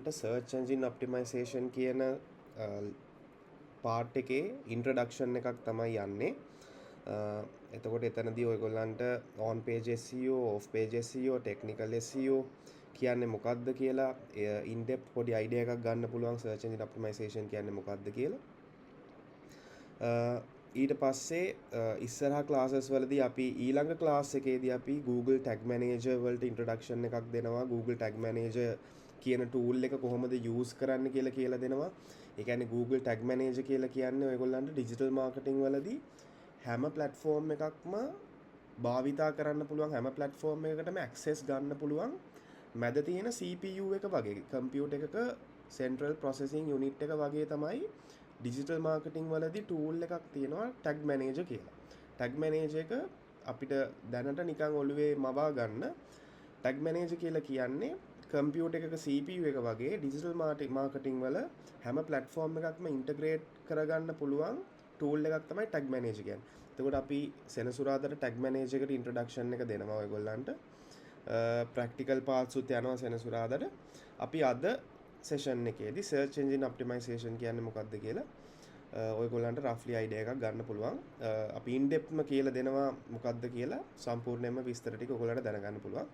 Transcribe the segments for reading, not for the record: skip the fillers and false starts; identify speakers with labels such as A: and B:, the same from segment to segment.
A: ඔයගොල්ලන්ට search engine optimization කියන part එකේ ඉන්ට්‍රොඩක්ෂන් එකක් තමයි යන්නේ. එතකොට එතනදී ඔයගොල්ලන්ට on page SEO, off page SEO, technical SEO කියන්නේ මොකක්ද කියලා in depth පොඩි idea එකක් ගන්න පුළුවන් search engine optimization කියන්නේ මොකක්ද කියලා. ඊට පස්සේ ඉස්සරහා ක්ලාසස් වලදී අපි ඊළඟ ක්ලාස් එකේදී අපි Google Tag Manager වලට ඉන්ට්‍රොඩක්ෂන් එකක් දෙනවා. Google Tag Manager කියන tool එක කොහොමද use කරන්න කියලා දෙනවා. ඒ කියන්නේ Google Tag Manager කියලා කියන්නේ ඔයගොල්ලන්ට digital marketing වලදී හැම platform එකක්ම භාවිතා කරන්න පුළුවන්, හැම platform එකකටම access ගන්න පුළුවන් මැද තියෙන CPU එක වගේ computer එකක central processing unit එක වගේ තමයි digital marketing වලදී tool එකක් තියෙනවා tag manager කියලා. tag manager එක අපිට දැනට නිකන් ඔළුවේ මවා ගන්න tag manager කියලා කියන්නේ computer එකක CPU එක වගේ digital marketing වල හැම platform එකක්ම integrate කරගන්න පුළුවන් tool එකක් තමයි tag manager කියන්නේ. එතකොට අපි සෙනසුරාදාට tag manager එකට introduction එක දෙනවා ඔයගොල්ලන්ට. practical parts උත් යනවා සෙනසුරාදාට. අපි අද session එකේදී search engine optimization කියන්නේ මොකක්ද කියලා ඔයගොල්ලන්ට roughly idea එකක් ගන්න පුළුවන්. අපි in depth ම කියලා දෙනවා මොකක්ද කියලා සම්පූර්ණයෙන්ම විස්තර ටික ඔයගොල්ලන්ට දැනගන්න පුළුවන්.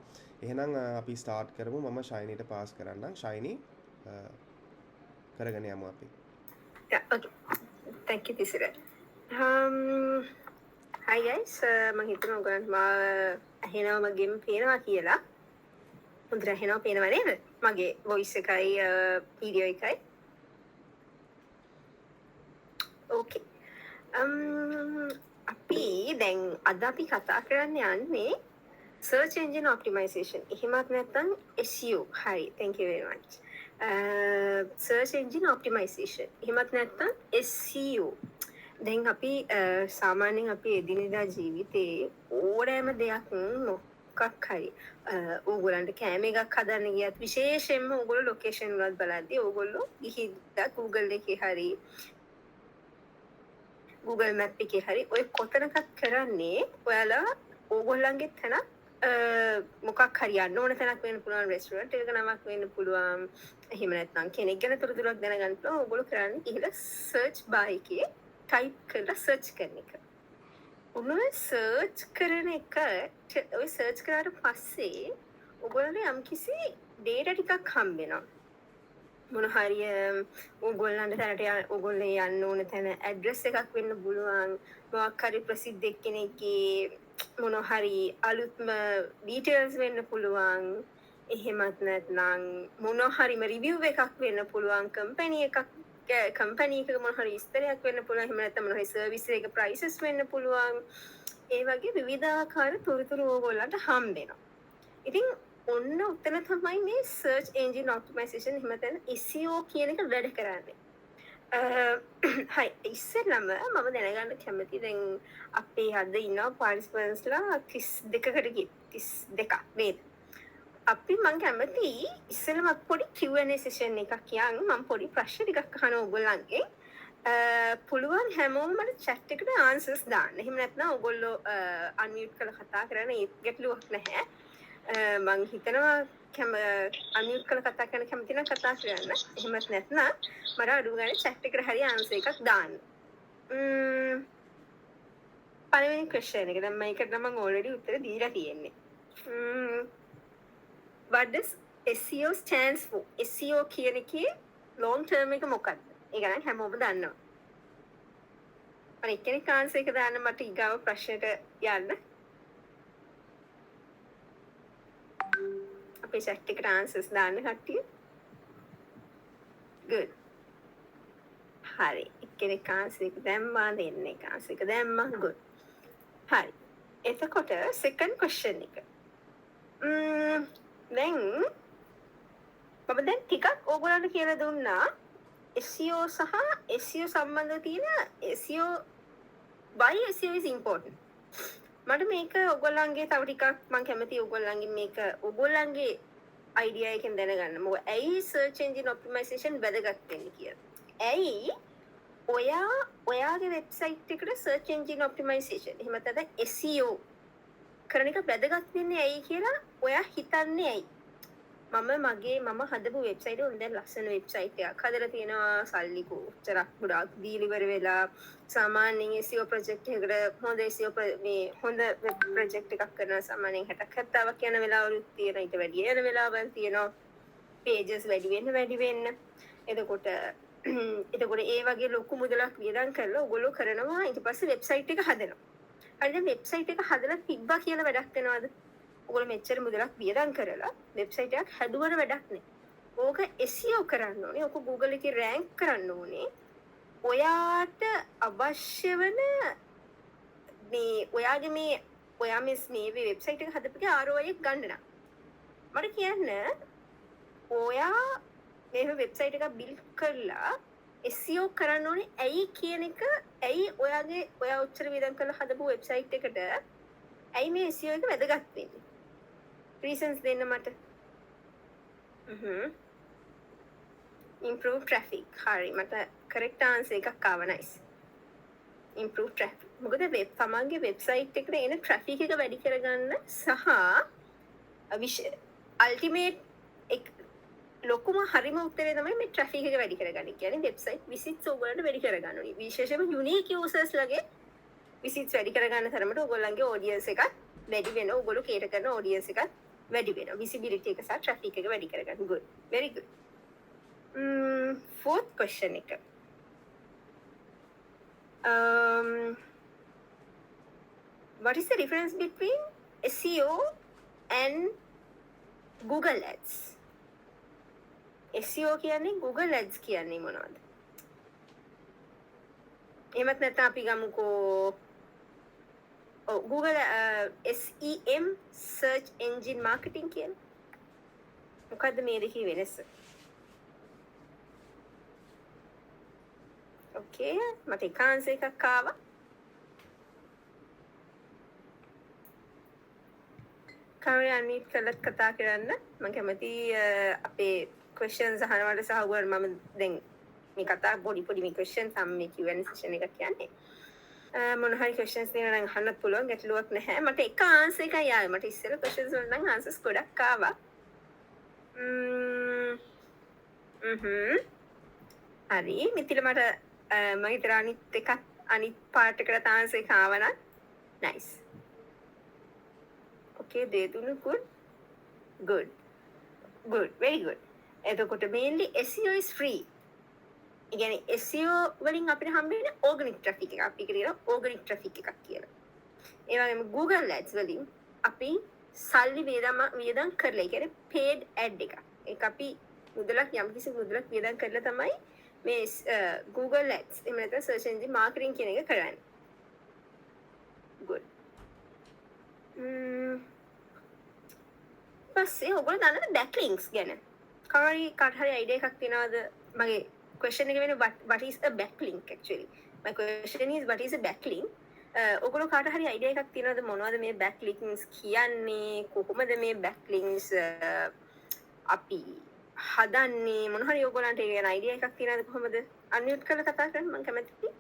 A: එහෙනම් අපි start කරමු. මම ශයිනීට pass කරන්නම්. ශයිනී කරගෙන යමු අපි.
B: Yeah, okay. Thank you, Tisira. Hi guys, මම හිතනවා ඔයගොල්ලන්ට ඇහෙනවා මගෙන් පේනවා කියලා. හොඳට ඇහෙනවා පේනවා නේද? මගේ voice එකයි video එකයි. Okay. අපි දැන් අද අපි කතා කරන්න යන්නේ search engine optimization. එහෙමත් නැත්නම් SEO. හරි. Thank you very much. search engine optimization. එහෙමත් නැත්නම් SEO. දැන් අපි සාමාන්‍යයෙන් අපි එදිනෙදා ජීවිතේ ඕනෑම දෙයක් මොකක් හරි ඕගොල්ලන්ට කෑම එකක් හදන්න ගියත් විශේෂයෙන්ම ඕගොල්ලෝ ලොකේෂන් වලත් බලද්දී ඕගොල්ලෝ ගිහිල්ලා Google එකේ හරි Google Map එකේ හරි ඔය කොතනකත් කරන්නේ ඔයාලා ඕගොල්ලන්ගේ තැන මොකක් හරි යන්න ඕන තැනක් වෙන්න පුළුවන් රෙස්ටුරන්ට් එකක නමක් වෙන්න පුළුවන් එහෙම නැත්නම් කෙනෙක් ගැන තොරතුරක් දැනගන්න පුළුවන් ඕගොල්ලෝ කරන්නේ ගිහිල්ලා search bar එකේ type කරලා search කරන එක. ඔන්න search කරන එක ඔය search කරාට පස්සේ ඔයගොල්ලෝ යම්කිසි data ටිකක් හම්බ වෙනවා. මොන හරි ඔයගොල්ලන්ට තැනට ඔයගොල්ලෝ යන්න ඕන තැන address එකක් වෙන්න පුළුවන්. මොකක් හරි ප්‍රසිද්ධ කෙනෙක්ගේ මොන හරි අලුත්ම details වෙන්න පුළුවන්. එහෙමත් නැත්නම් මොන හරිම review එකක් වෙන්න පුළුවන්. company එකක් මොන හරි විස්තරයක් වෙන්න පුළුවන්. එහෙම නැත්නම් මොන හරි service එකක prices වෙන්න පුළුවන්. ඒ වගේ විවිධාකාර තොරතුරු ඕගොල්ලන්ට හම්බ වෙනවා. ඉතින් ඔන්න උතන තමයි මේ search engine optimization එහෙම නැත්නම් SEO කියන එක වැඩ කරන්නේ. හයි ඉස්සෙල්ලම මම දැනගන්න කැමති දැන් අපේ අද ඉන්න participants ලා 32කට නේද? අපි මං කැමති ඉස්සෙල්ලම පොඩි Q&A session එකක් කියන් මම පොඩි ප්‍රශ්න ටිකක් අහන ඕගොල්ලන්ගේ පුළුවන් හැමෝම මට chat එකට answers දාන්න. එහෙම නැත්නම් ඕගොල්ලෝ unmute කරලා කතා කරන ඒ ගැටලුවක් නැහැ. මං හිතනවා unmute කරලා කතා කරන කැමති නම් කතා කරන්න. එහෙමත් නැත්නම් මට අඩු ගානේ chat එකට හරි answer එකක් දාන්න. පළවෙනි question එක දැන් මේකට නම් මම already උත්තර දීලා තියෙන්නේ. What does SEO stands for? SEO කියන එකේ long term එක මොකක්ද? ඒක නම් හැමෝම දන්නවා. මම එක්කෙනෙක් answer එක දාන්න මට ඊගාව ප්‍රශ්නෙට යන්න. අපේ chat එකට answers දාන්න කට්ටිය. Good. හරි. එක්කෙනෙක් answer එක දැම්මා දෙන්නෙක් answer එක දැම්මා. Good. හරි. එතකොට second question එක. දැන් මම දැන් ටිකක් ඕගොල්ලන්ට කියලා දුන්නා SEO සහ SEO සම්බන්ධව තියෙන SEO why SEO is important. මට මේක ඕගොල්ලන්ගේ තව ටිකක් මම කැමතියි ඕගොල්ලන්ගේ මේක ඕගොල්ලන්ගේ idea එකෙන් දැනගන්න. මොකද ඇයි search engine optimization වැදගත් වෙන්නේ කියලා. ඇයි ඔයාගේ website එකට search engine optimization එහෙම නැත්නම් SEO කරන එක වැදගත් වෙන්නේ ඇයි කියලා ඔයා හිතන්නේ ඇයි? මම හදපු වෙබ්සයිට් එක දැන් ලස්සන වෙබ්සයිට් එකක් හදලා තියෙනවා සල්ලි කොච්චරක් ගොඩාක් දීලිවර වෙලා සාමාන්‍යයෙන් SEO ප්‍රොජෙක්ට් එකකට හොඳ SEO මේ හොඳ වෙබ් ප්‍රොජෙක්ට් එකක් කරනවා සාමාන්‍යයෙන් 60ක් 70ක් යන වෙලාවලුත් තියෙනවා ඊට වැඩි යන වෙලාවල් තියෙනවා pages වැඩි වෙන්න එතකොට ඒ වගේ ලොකු මුදලක් වියදම් කරලා ඔයගොල්ලෝ කරනවා ඊට පස්සේ වෙබ්සයිට් එක හදනවා හරිද වෙබ්සයිට් එක හදලා තිබ්බා කියලා වැඩක් වෙනවද ඔයගොල්ලෝ මෙච්චර මුදලක් වියදම් කරලා වෙබ්සයිට් එකක් හදුවන වැඩක් නේ. ඕක SEO කරන්න ඕනේ. ඕක Google එකේ රෑන්ක් කරන්න ඕනේ. ඔයාට අවශ්‍ය වෙන ඔයා මේ වෙබ්සයිට් එක හදපුවේ ROI එක ගන්න නම්. මට කියන්න ඔයා මේ වෙබ්සයිට් එක බිල්ඩ් කරලා SEO කරන්න ඕනේ ඇයි කියන එක ඔයා උච්චර වියදම් කරලා හදපු වෙබ්සයිට් එකට ඇයි මේ SEO එක වැදගත් වෙන්නේ? reasons දෙන්න මට. improve traffic. හරි මට correct answer එකක් ආව nice. improve traffic. මොකද තමන්ගේ වෙබ්සයිට් එකට එන traffic එක වැඩි කරගන්න සහ ultimate ලොකුම හරිම උත්තරේ තමයි මේ traffic එක වැඩි කරගන්න. කියන්නේ website visits ඔයගොල්ලන්ට වැඩි කරගන්න ඕනේ. විශේෂයෙන්ම unique users ලගේ visits වැඩි කරගන්න තරමට ඔයගොල්ලන්ගේ audience එකත් වැඩි වෙනවා. ඔයගොල්ලෝ cater කරන audience එකත් වැඩි වෙනවා. visibility එක සහ traffic එක වැඩි කරගන්න. good. very good. Fourth question එක. What is the difference between SEO and Google Ads? SEO කියන්නේ Google Ads කියන්නේ මොනවද? එහෙමත් නැත්නම් අපි ගමුකෝ Google SEM search engine marketing කියන්නේ. මොකද්ද මේ දෙකේ වෙනස? Okay, මට එක answer එකක් ආවා. කාර්ය අනිත් කළත් කතා කරන්න. මම කැමති අපේ questions අහනවට සහ ඔයගොල්ලෝ මම දැන් මේ කතා පොඩි මේ questions මේ Q&A session එක කියන්නේ. මොන හරි questions තියෙනවා නම් අහන්නත් පුළුවන් ගැටලුවක් නැහැ. මට එක answer එකයි ආවේ. මට ඉස්සෙල්ලා questions වල නම් answers ගොඩක් ආවා. හරි මිතිල මට මම හිතන අනිත් part එකට answer එක ආවා නම් nice. Okay, දෙතුණු good. Very good. එතකොට mainly SEO is free. ඒ කියන්නේ SEO වලින් අපිට හම්බෙන්නේ organic traffic එකක්. අපි කියනවා organic traffic එකක් කියලා. ඒ වගේම Google Ads වලින් අපි සල්ලි වියදම් කරලා ඒ කියන්නේ paid ad එකක්. ඒක අපි යම්කිසි මුදලක් වියදම් කරලා තමයි මේ Google Ads එහෙම නැත්නම් search engine marketing කියන එක කරන්නේ. good. පස්සේ ඔයගොල්ලෝ දන්නවද backlinks ගැන? කාට හරි idea එකක් තියෙනවද? මගේ question එක වෙන්නේ what is a backlink actually? My question is what is a backlink? ඔයගොල්ලෝ කාට හරි idea එකක් තියෙනවද මොනවද මේ backlinks කියන්නේ? කොහොමද මේ backlinks අපි හදන්නේ? මොන හරි ඔයගොල්ලන්ට ඒ ගැන idea එකක් තියෙනවද කොහොමද? unmute කරලා කතා කරන්න මම කැමතියි.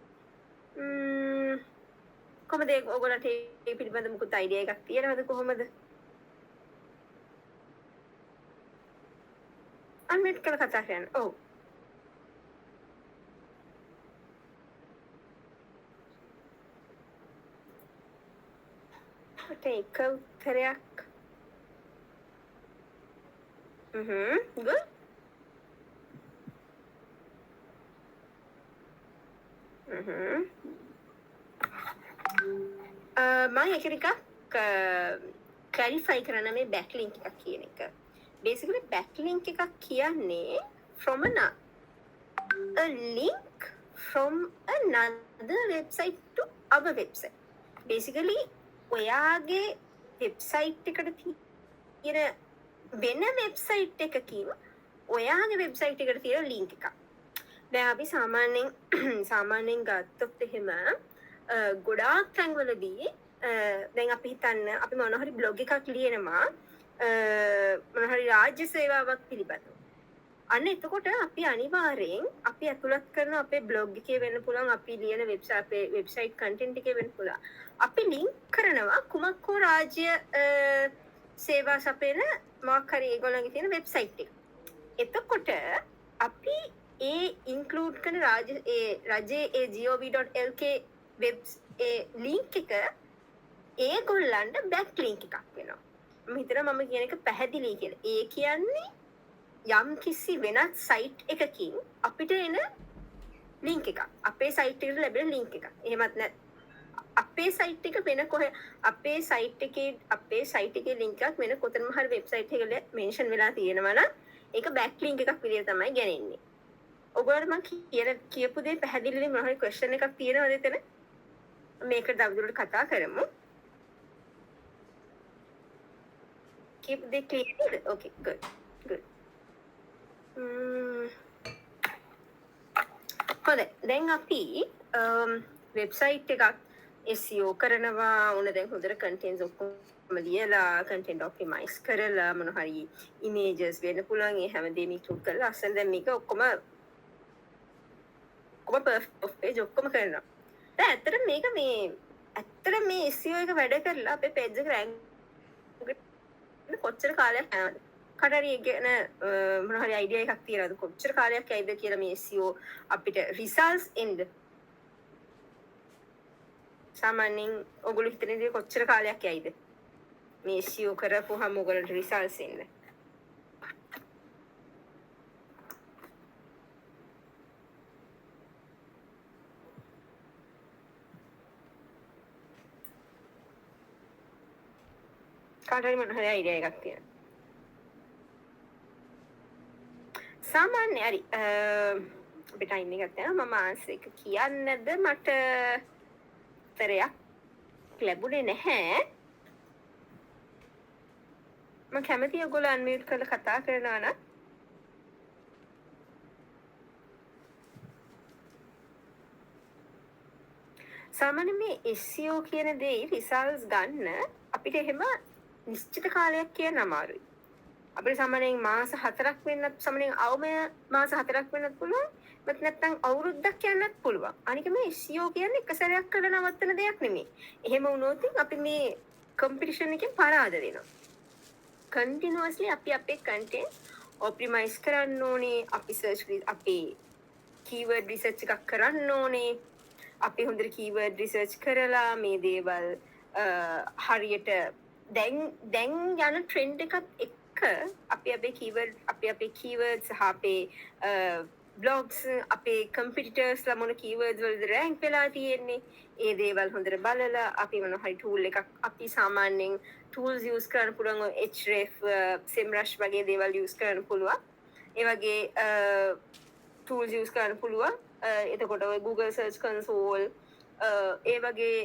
B: කොහොමද ඔයගොල්ලන්ට මේ පිළිබඳව මොකද idea එකක් තියෙනවද කොහොමද? unmute කරලා කතා කරන්න. ඔව්. එක උත්තරයක්. good. මම එක ටිකක් clarify කරන්න මේ backlink එකක් කියන එක. basically backlink එකක් කියන්නේ from a link from another website to our website. basically ඔයාගේ වෙබ්සයිට් එකට තියෙන වෙන වෙබ්සයිට් එකකින් ඔයාගේ වෙබ්සයිට් එකට තියෙන ලින්ක් එකක්. දැන් අපි සාමාන්‍යයෙන් ගත්තොත් එහෙම ගොඩාක් තැන්වලදී දැන් අපි හිතන්න අපි මොන හරි බ්ලොග් එකක් ලියනවා මොන හරි රාජ්‍ය සේවාවක් පිළිබඳව. අන්න එතකොට අපි අනිවාර්යෙන් අපි ඇතුළත් කරන අපේ බ්ලොග් එකේ වෙන්න පුළුවන් අපි ලියන වෙබ්සයිට් කන්ටෙන්ට් එකේ වෙන්න පුළුවන්. අපි ලින්ක් කරනවා කුමක් හෝ රාජ්‍ය සේවා සපයන මොකක් හරි ඒගොල්ලන්ගේ තියෙන වෙබ්සයිට් එක. එතකොට අපි ඒ ඉන්ක්ලූඩ් කරන රජයේ gov.lk වෙබ් ලින්ක් එක ඒගොල්ලන්ට බැක් ලින්ක් එකක් වෙනවා. මම හිතනවා මම කියන එක පැහැදිලි කියලා. ඒ කියන්නේ යම් කිසි වෙනත් සයිට් එකකින් අපිට එන ලින්ක් එකක්. අපේ සයිට් එකට ලැබෙන ලින්ක් එකක්. එහෙමත් නැත් අපේ සයිට් එක වෙන කොහෙ අපේ සයිට් එකේ ලින්ක් එකක් වෙන කොතනම හරි වෙබ්සයිට් එකක මෙන්ෂන් වෙලා තියෙනවා නම් ඒක බැක් ලින්ක් එකක් විදිහට තමයි ගන්නේ. ඔයගොල්ලෝ මම කියපු දේ පැහැදිලිද මොන හරි ක්වෙස්චන් එකක් තියෙනවද එතන? මේක දවදුරට කතා කරමු. Keep the clear. Okay, good. හොඳයි. දැන් අපි වෙබ්සයිට් එකක් SEO කරනවා. උන දැන් හොඳට contents ඔක්කොම ලියලා, content optimize කරලා මොන හරි images වෙන්න පුළුවන්. ඒ හැමදේම include කරලා අසන් දැන් මේක ඔක්කොම perfect page ඔක්කොම කරනවා. දැන් ඇත්තට මේ SEO එක වැඩ කරලා අපේ page එක rank කොච්චර කාලයක් යනවද? කටරි ගැන මොන හරි අයිඩියා එකක් තියනවද? කොච්චර කාලයක් යයිද කියලා මේ SEO අපිට results එන්න. සාමාන්‍යයෙන් ඔයගොල්ලෝ හිතන දේ කොච්චර කාලයක් යයිද? මේ SEO කරපුවාම ඔයගොල්ලන්ට results එන්න. කාටරි මොන හරි අයිඩියා එකක් තියෙනවා. සාමාන්‍ය හරි අපේ ටයිම් එකක් යනවා. මම ආන්සර් එක කියන්නද මට උත්තරයක් ලැබුණේ නැහැ. මම කැමතියි ඔයගොල්ලෝ අන්මියුට් කරලා කතා කරනවා නම්. සාමාන්‍ය මේ SEO කියන දේ results ගන්න අපිට එහෙම නිශ්චිත කාලයක් කියන්න අමාරුයි. අපිට සාමාන්‍යයෙන් මාස 4ක් වෙන්නත් සාමාන්‍යයෙන් අවම මාස 4ක් වෙන්නත් පුළුවන්. මත් නැත්නම් අවුරුද්දක් යන්නත් පුළුවන්. අනික මේ SEO කියන්නේ එක සැරයක් කරලා නවත්තන දෙයක් නෙමෙයි. එහෙම වුණොත් අපි මේ කම්පිටිෂන් එකෙන් පරාද වෙනවා. continuously අපි අපේ content optimize කරන්න ඕනේ. අපි search අපේ keyword research එකක් කරන්න ඕනේ. අපි හොඳට keyword research කරලා මේ දේවල් හරියට දැන් යන ට්‍රෙන්ඩ් එකත් එක්ක අපි අපේ keywords සහ අපේ blogs අපේ competitors ලා මොන keywords වලද rank වෙලා තියෙන්නේ ඒ දේවල් හොඳට බලලා අපි මොන හරි tool එකක් අපි සාමාන්‍යයෙන් tools use කරන්න පුළුවන් Href SEMrush වගේ දේවල් use කරන්න පුළුවන් ඒ වගේ tools use කරන්න පුළුවන් එතකොට ඔය Google search console ඒ වගේ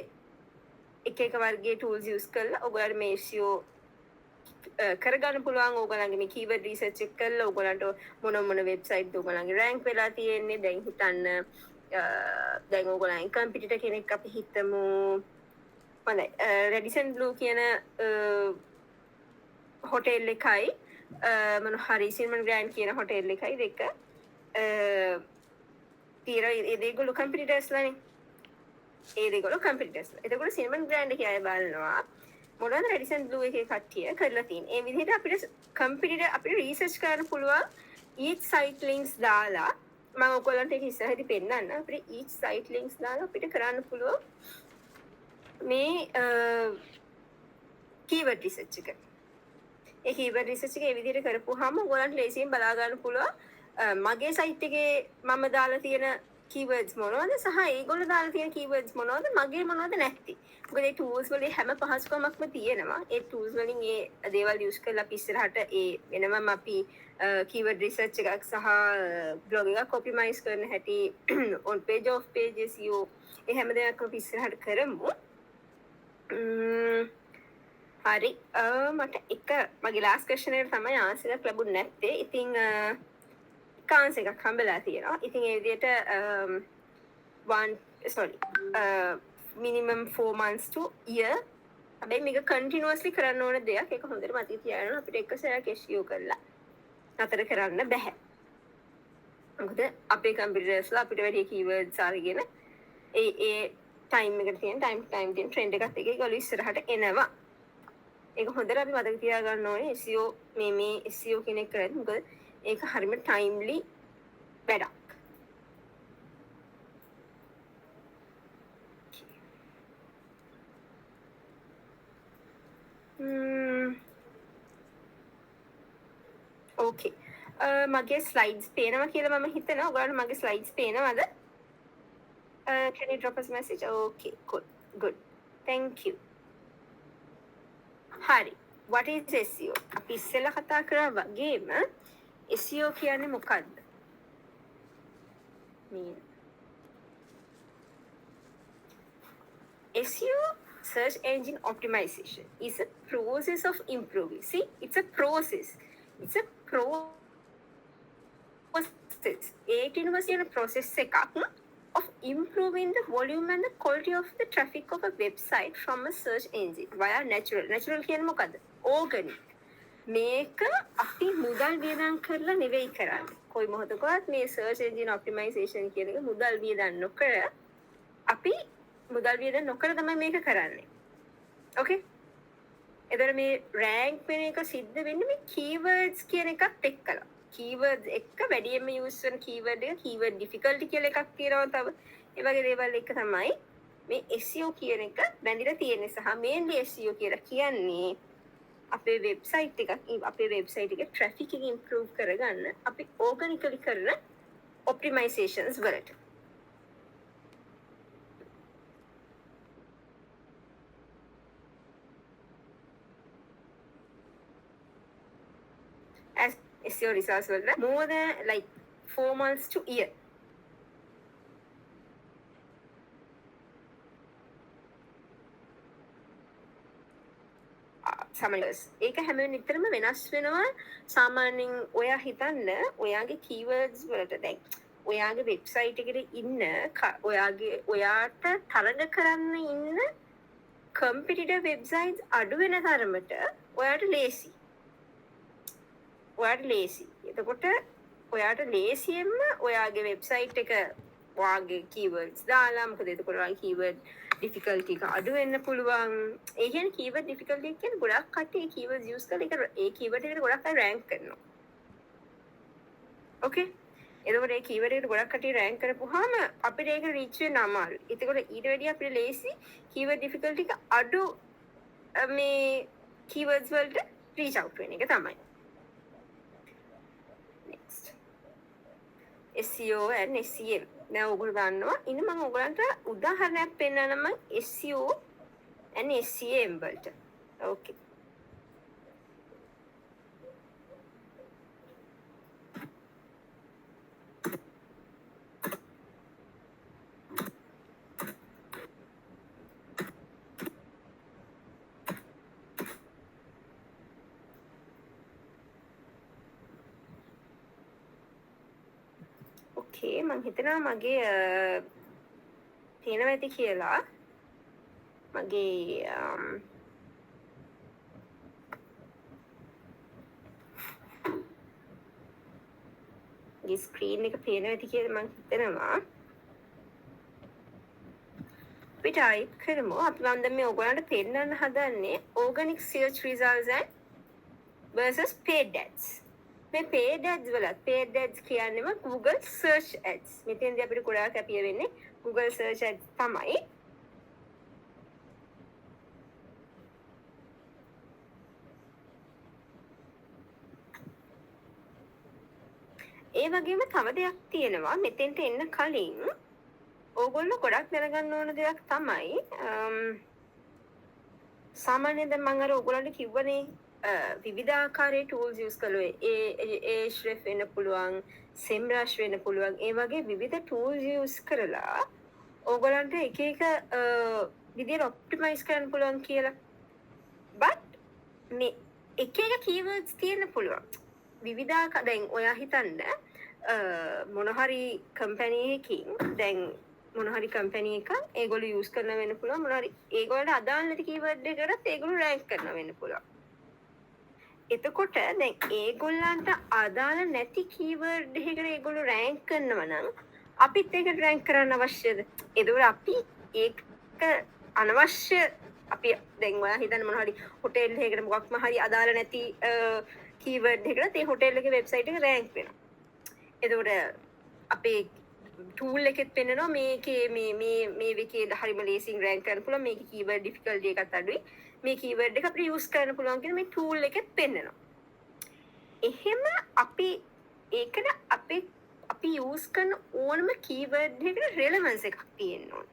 B: එක වර්ගයේ tools use කරලා ඔයගොල්ලන්ට මේ SEO කරගන්න පුළුවන්. ඔයගොල්ලන්ගේ මේ keyword research එක කරලා ඔයගොල්ලන්ට මොන website ඔයගොල්ලන්ගේ rank වෙලා තියෙන්නේ දැන් හිතන්න දැන් ඔයගොල්ලන් competitor කෙනෙක් අපි හිතමු හොඳයි Radisson Blu කියන hotel එකයි මොන හරි Silman Grand කියන hotel එකයි දෙක ඒ දෙගොල්ලෝ competitors ලානේ ඒ දෙගොල්ලෝ competitors. එතකොට Silman Grand එකේ අය බලනවා මොනවද Radisson Blu එකේ කට්ටිය කරලා තියෙන්නේ. ඒ විදිහට අපිට competitor අපිට research කරන්න පුළුවන් each site links දාලා මම ඔයගොල්ලන්ට ඒක ඉස්සරහදී පෙන්නන්න. අපිට each site links දාලා අපිට කරන්න පුළුවන් මේ keyword research එක. ඒ keyword research එක ඒ විදිහට කරපුවාම ඔයගොල්ලන්ට ලේසියෙන් බලා ගන්න පුළුවන් මගේ site එකේ මම දාලා තියෙන keywords මොනවද සහ ඒගොල්ලෝ දාලා තියෙන keywords මොනවද මගේ මොනවද නැති. මොකද ඒ tools වලින් හැම පහසුකමක්ම තියෙනවා. ඒ tools වලින් ඒ දේවල් use කරලා අපි ඉස්සරහට ඒ වෙනමම අපි keyword research එකක් සහ blog එකක් optimize කරන හැටි on page off page SEO ඒ හැම දෙයක්ම අපි ඉස්සරහට කරමු. හරි මට එක මගේ last question එකට තමයි answer එකක් ලැබුණ නැත්තේ. ඉතින් කාන්ස් එකක් හම්බෙලා තියෙනවා. ඉතින් ඒ විදිහට minimum 4 months to year හැබැයි මේක continuously කරන්න ඕන දෙයක්. ඒක හොඳට මතක තියාගන්න. අපිට එක සැරයක් SEO කරලා නතර කරන්න බෑ. මොකද අපේ competitors ලා අපිට වැඩි keywords අරගෙන ඒ time එකට තියෙන time trend එකත් එක්ක ඒගොල්ලෝ ඉස්සරහට එනවා. ඒක හොඳට අපි මතක තියාගන්න ඕනේ SEO මේ SEO කියන එක කරද්දී. මොකද ඒක හරිම ටයිම්ලි වැඩක්. ඕකේ. මගේ ස්ලයිඩ්ස් පේනවා කියලා මම හිතනවා. ඔයාලට මගේ ස්ලයිඩ්ස් පේනවද? Can you drop us a message? Okay, good. Thank you. හරි. What is SEO? අපි ඉස්සෙල්ලා කතා කරා වගේම SEO කියන්නේ මොකක්ද? SEO, search engine optimization, is a process of improving. See, it's a process. It's a process. It is a process of improving the volume and the quality of the traffic of a website from a search engine via natural. Natural කියන්නේ මොකද්ද? Organic. මේක අපි මුදල් වියදම් කරලා නෙවෙයි කරන්නේ. කොයි මොහොතකවත් මේ search engine optimization කියන එක මුදල් වියදම් නොකර අපි මුදල් වියදම් නොකර තමයි මේක කරන්නේ. Okay? එතකොට මේ rank වෙන එක සිද්ධ වෙන්නේ මේ keywords කියන එකත් එක්කලා. keywords එක්ක වැඩියෙන්ම use වෙන keyword එක keyword difficulty කියලා එකක් තියෙනවා තව. ඒ වගේ දේවල් එක්ක තමයි මේ SEO කියන එක බැඳිලා තියෙන්නේ. සහ mainly SEO කියලා කියන්නේ අපේ වෙබ්සයිට් එකේ traffic එක improve කරගන්න අපි organically කරන optimizations වලට. As SEO results වල more than like 4 months to year. සමහරවිට ඒක හැම වෙලෙම වෙනස් වෙනවා. සාමාන්‍යයෙන් ඔයා හිතන්න ඔයාගේ keywords වලට දැන් ඔයාගේ වෙබ්සයිට් එකේ ඉන්න ඔයාට තරඟ කරන්න ඉන්න competitor websites අඩු වෙන තරමට ඔයාට ලේසි. එතකොට ඔයාට ලේසියෙන්ම ඔයාගේ වෙබ්සයිට් එක ඔයාගේ keywords දාලා මොකද එතකොට ඔයාගේ keyword difficulty එක අඩු වෙන්න පුළුවන්. ඒ කියන්නේ keyword difficulty එක කියන්නේ ගොඩක් කට්ටිය keywords use කරලා ඒ keyword එකට ගොඩක් අය rank කරනවා. Okay? එතකොට ඒ keyword එකට ගොඩක් කට්ටිය rank කරපුවාම අපිට ඒක reach වෙන්න අමාරුයි. එතකොට ඊට වැඩිය අපිට ලේසි keyword difficulty එක අඩු මේ keywords වලට reach out වෙන එක තමයි. Next. SEO and SEM. දැන් ඔයගොල්ලෝ දන්නවා. ඉතින් මම ඔයගලන්ට උදාහරණයක් පෙන්නන්නම් SEO and SEM වලට. Okay. මම හිතනවා මගේ තියෙනවා ඇති කියලා. මගේ ස්ක්‍රීන් එක පේනවා ඇති කියලා මම හිතනවා. අපි ටයිප් කරමු. අපි මම දැන් මේ ඔයගොල්ලන්ට පෙන්නන්න හදන්නේ organic search results and versus paid ads. මේ paid ads කියන්නේම Google search ads. මෙතෙන්දී අපිට ගොඩාක් අපිය වෙන්නේ Google search ads තමයි. ඒ වගේම තව දෙයක් තියෙනවා මෙතෙන්ට එන්න කලින් ඕගොල්ලෝ ගොඩක් දැනගන්න ඕන දෙයක් තමයි සාමාන්‍යයෙන් දැන් මම අර ඕගොල්ලන්ට කිව්වනේ විවිධාකාරයේ tools use කළේ Ahrefs වෙන්න පුළුවන් SEMrush වෙන්න පුළුවන් ඒ වගේ විවිධ tools use කරලා ඕගොල්ලන්ට එක එක විදිහට optimize කරන්න පුළුවන් කියලා. but මේ එක එක keywords තියෙන්න පුළුවන්. විවිධාකාර දැන් ඔයා හිතන්න මොන හරි company එකකින් දැන් මොන හරි company එකක් ඒගොල්ලෝ use කරන වෙන්න පුළුවන් මොන හරි ඒගොල්ලන්ට අදාළ නැති keyword එකකට ඒගොල්ලෝ rank කරන වෙන්න පුළුවන්. එතකොට දැන් ඒගොල්ලන්ට අදාළ නැති keyword එකකට ඒගොල්ලෝ rank කරනවා නම් අපිත් ඒකට rank කරන්න අවශ්‍යද? එතකොට අපි ඒක අනවශ්‍ය අපි දැන් ඔයා හිතන්න මොනවා හරි හොටෙල් එකකට මොකක්ම හරි අදාළ නැති කීවර්ඩ් එකකට ඒ හොටෙල් එකේ වෙබ්සයිට් එක රෑන්ක් වෙනවා. එතකොට අපේ ටූල් එකෙත් පෙන්නනවා මේකේ මේකේ හරිම ලේසියෙන් රෑන්ක් කරන්න පුළුවන් මේකේ කීවර්ඩ් ඩිෆිකල්ටි එකත් අඩුයි. මේ කීවර්ඩ් එක අපිට යූස් කරන්න පුළුවන් කියන මේ ටූල් එකෙත් පෙන්නනවා. එහෙම අපි ඒකට අපි යූස් කරන ඕනම කීවර්ඩ් එකට රෙලෙවන්ස් එකක් තියෙන්න ඕනේ.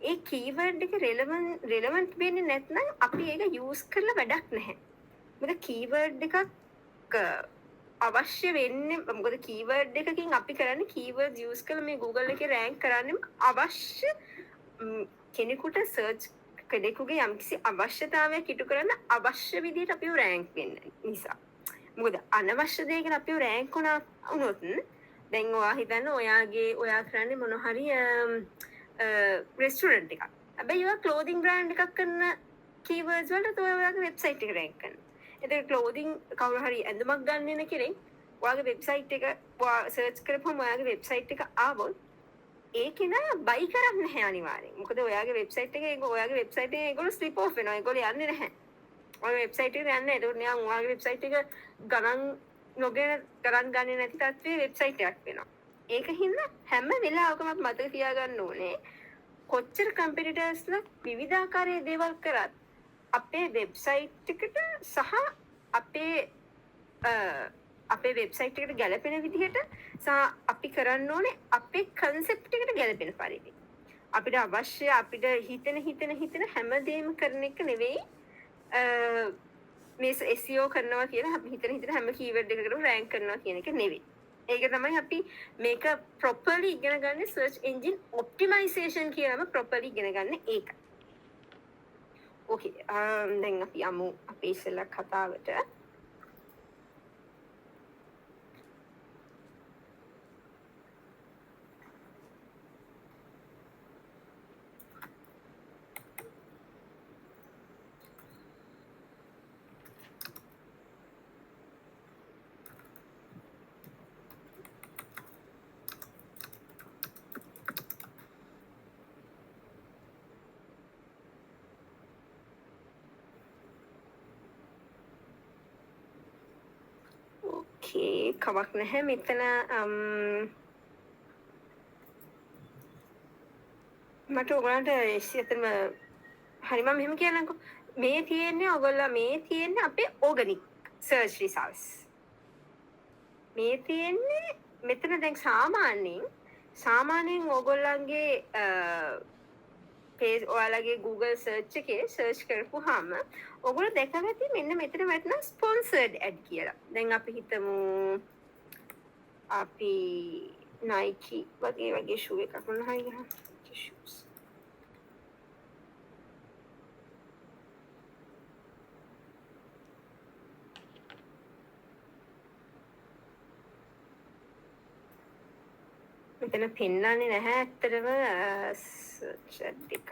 B: ඒ කීවර්ඩ් එක රෙලෙවන්ට් වෙන්නේ නැත්නම් අපි ඒක යූස් කරලා වැඩක් නැහැ. මොකද කීවර්ඩ් එකක් අවශ්‍ය වෙන්නේ මොකද කීවර්ඩ් එකකින් අපි කරන්නේ කීවර්ඩ්ස් යූස් කරලා මේ Google එකේ රෑන්ක් කරන්නම අවශ්‍ය කෙනෙකුට සර්ච් කෙනෙකුගේ යම්කිසි අවශ්‍යතාවයක් ඉටු කරන්න අවශ්‍ය විදිහට අපිව රෑන්ක් වෙන්න නිසා. මොකද අනවශ්‍ය දෙයකට අපිව රෑන්ක් වුණොත් දැන් ඔයා හිතන්න ඔයා කරන්නේ මොන හරි රෙස්ටුරන්ට් එකක්. හැබැයි ඔයා ක්ලෝතින් බ්‍රෑන්ඩ් එකක් කරන කීවර්ඩ්ස් වලට ඔයාගේ වෙබ්සයිට් එක රෑන්ක් කරනවා. එතකොට ක්ලෝතින් කවුරු හරි ඇඳුමක් ගන්න වෙන කෙනෙක් ඔයාගේ වෙබ්සයිට් එක සර්ච් කරපුවම ඔයාගේ වෙබ්සයිට් එක ආවොත් ඒක නෑ බයි කරන්නේ නැහැ අනිවාර්යෙන්. මොකද ඔයාගේ වෙබ්සයිට් එකේ ඒගොල්ලෝ ස්ලිප් ඔෆ් වෙනවා. ඒගොල්ලෝ යන්නේ නැහැ. ඔයාගේ වෙබ්සයිට් එකට යන්නේ. ඒකට නිකන් ඔයාගේ වෙබ්සයිට් එක ගණන් ගන්නේ නැති තත්ත්වයේ වෙබ්සයිට් එකක් වෙනවා. ඒකින්ද හැම වෙලාවකම අපි මතක තියාගන්න ඕනේ කොච්චර කම්පිටිටර්ස්ලා විවිධාකාරයේ දේවල් කරත් අපේ වෙබ්සයිට් එකට සහ අපේ වෙබ්සයිට් එකට ගැලපෙන විදිහට සහ අපි කරන්න ඕනේ අපේ කන්සෙප්ට් එකට ගැලපෙන පරිදි. අපිට අවශ්‍ය අපිට හිතෙන හැමදේම කරන එක නෙවෙයි මේ SEO කරනවා කියලා අපි හිතන හැම කීවර්ඩ් එකකටම රෑන්ක් කරනවා කියන එක නෙවෙයි. ඒක තමයි අපි මේක ප්‍රොපර්ලි ඉගෙන ගන්න සර්ච් එන්ජින් ඔප්ටිමයිසේෂන් කියලාම ප්‍රොපර්ලි ඉගෙන ගන්න ඒක. ඕකේ දැන් අපි යමු අපේ ඉස්සෙල්ලා කතාවට. කවක් නැහැ මෙතන මට ඔයගලන්ට ඇත්තටම හරි මම මෙහෙම කියන්නම්කෝ මේ තියෙන්නේ අපේ ඕගනික් සර්ච් රිසල්ට්ස් මේ තියෙන්නේ මෙතන දැන් සාමාන්‍යයෙන් ඕගොල්ලන්ගේ පේජ් ඔයාලගේ Google search එකේ search කරපුවාම ඔයගොල්ලෝ දැකලා ඇති මෙන්න මෙතන වැටෙන sponsored ad කියලා. දැන් අපි හිතමු අපි Nike වගේ shoe එකක් මොන හරි ගහමු. shoes. මෙතන පෙන්නන්නේ නැහැ ඇත්තටම search ad එකක්.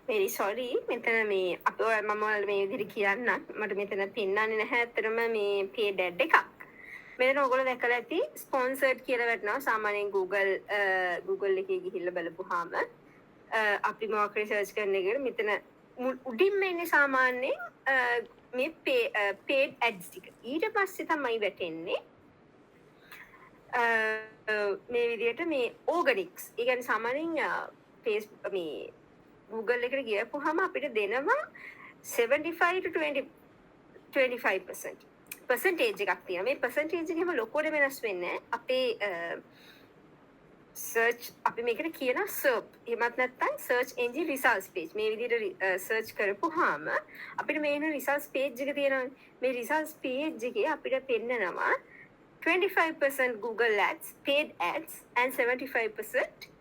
B: very sorry මෙතන මේ අපි මම ඔයාලට මේ විදිහට කියන්න මට මෙතන පෙන්නන්නේ නැහැ ඇත්තටම මේ paid ad එකක්. මෙතන ඔයගොල්ලෝ දැකලා ඇති sponsored කියලා වැටෙනවා සාමාන්‍යයෙන් Google එකේ ගිහිල්ලා බලපුවාම අපි මොකක් රිසර්ච් කරන එකට මෙතන උඩින්ම ඉන්නේ සාමාන්‍යයෙන් මේ paid ads ටික. ඊට පස්සේ තමයි වැටෙන්නේ මේ විදිහට මේ organics. ඒ කියන්නේ සාමාන්‍යයෙන් Facebook මේ Google එකට ගියපුවාම අපිට දෙනවා 75 to 25% percentage එකක් තියෙනවා. මේ percentage එකේම ලොකුවට වෙනස් වෙන්නේ අපේ search අපි මේකට කියන SERP. එහෙමත් නැත්නම් search engine results page. මේ විදිහට search කරපුවාම අපිට මේ වෙන results page එක තියෙනවා. මේ results page එකේ අපිට පෙන්නනවා 25% Google ads, paid ads and 75%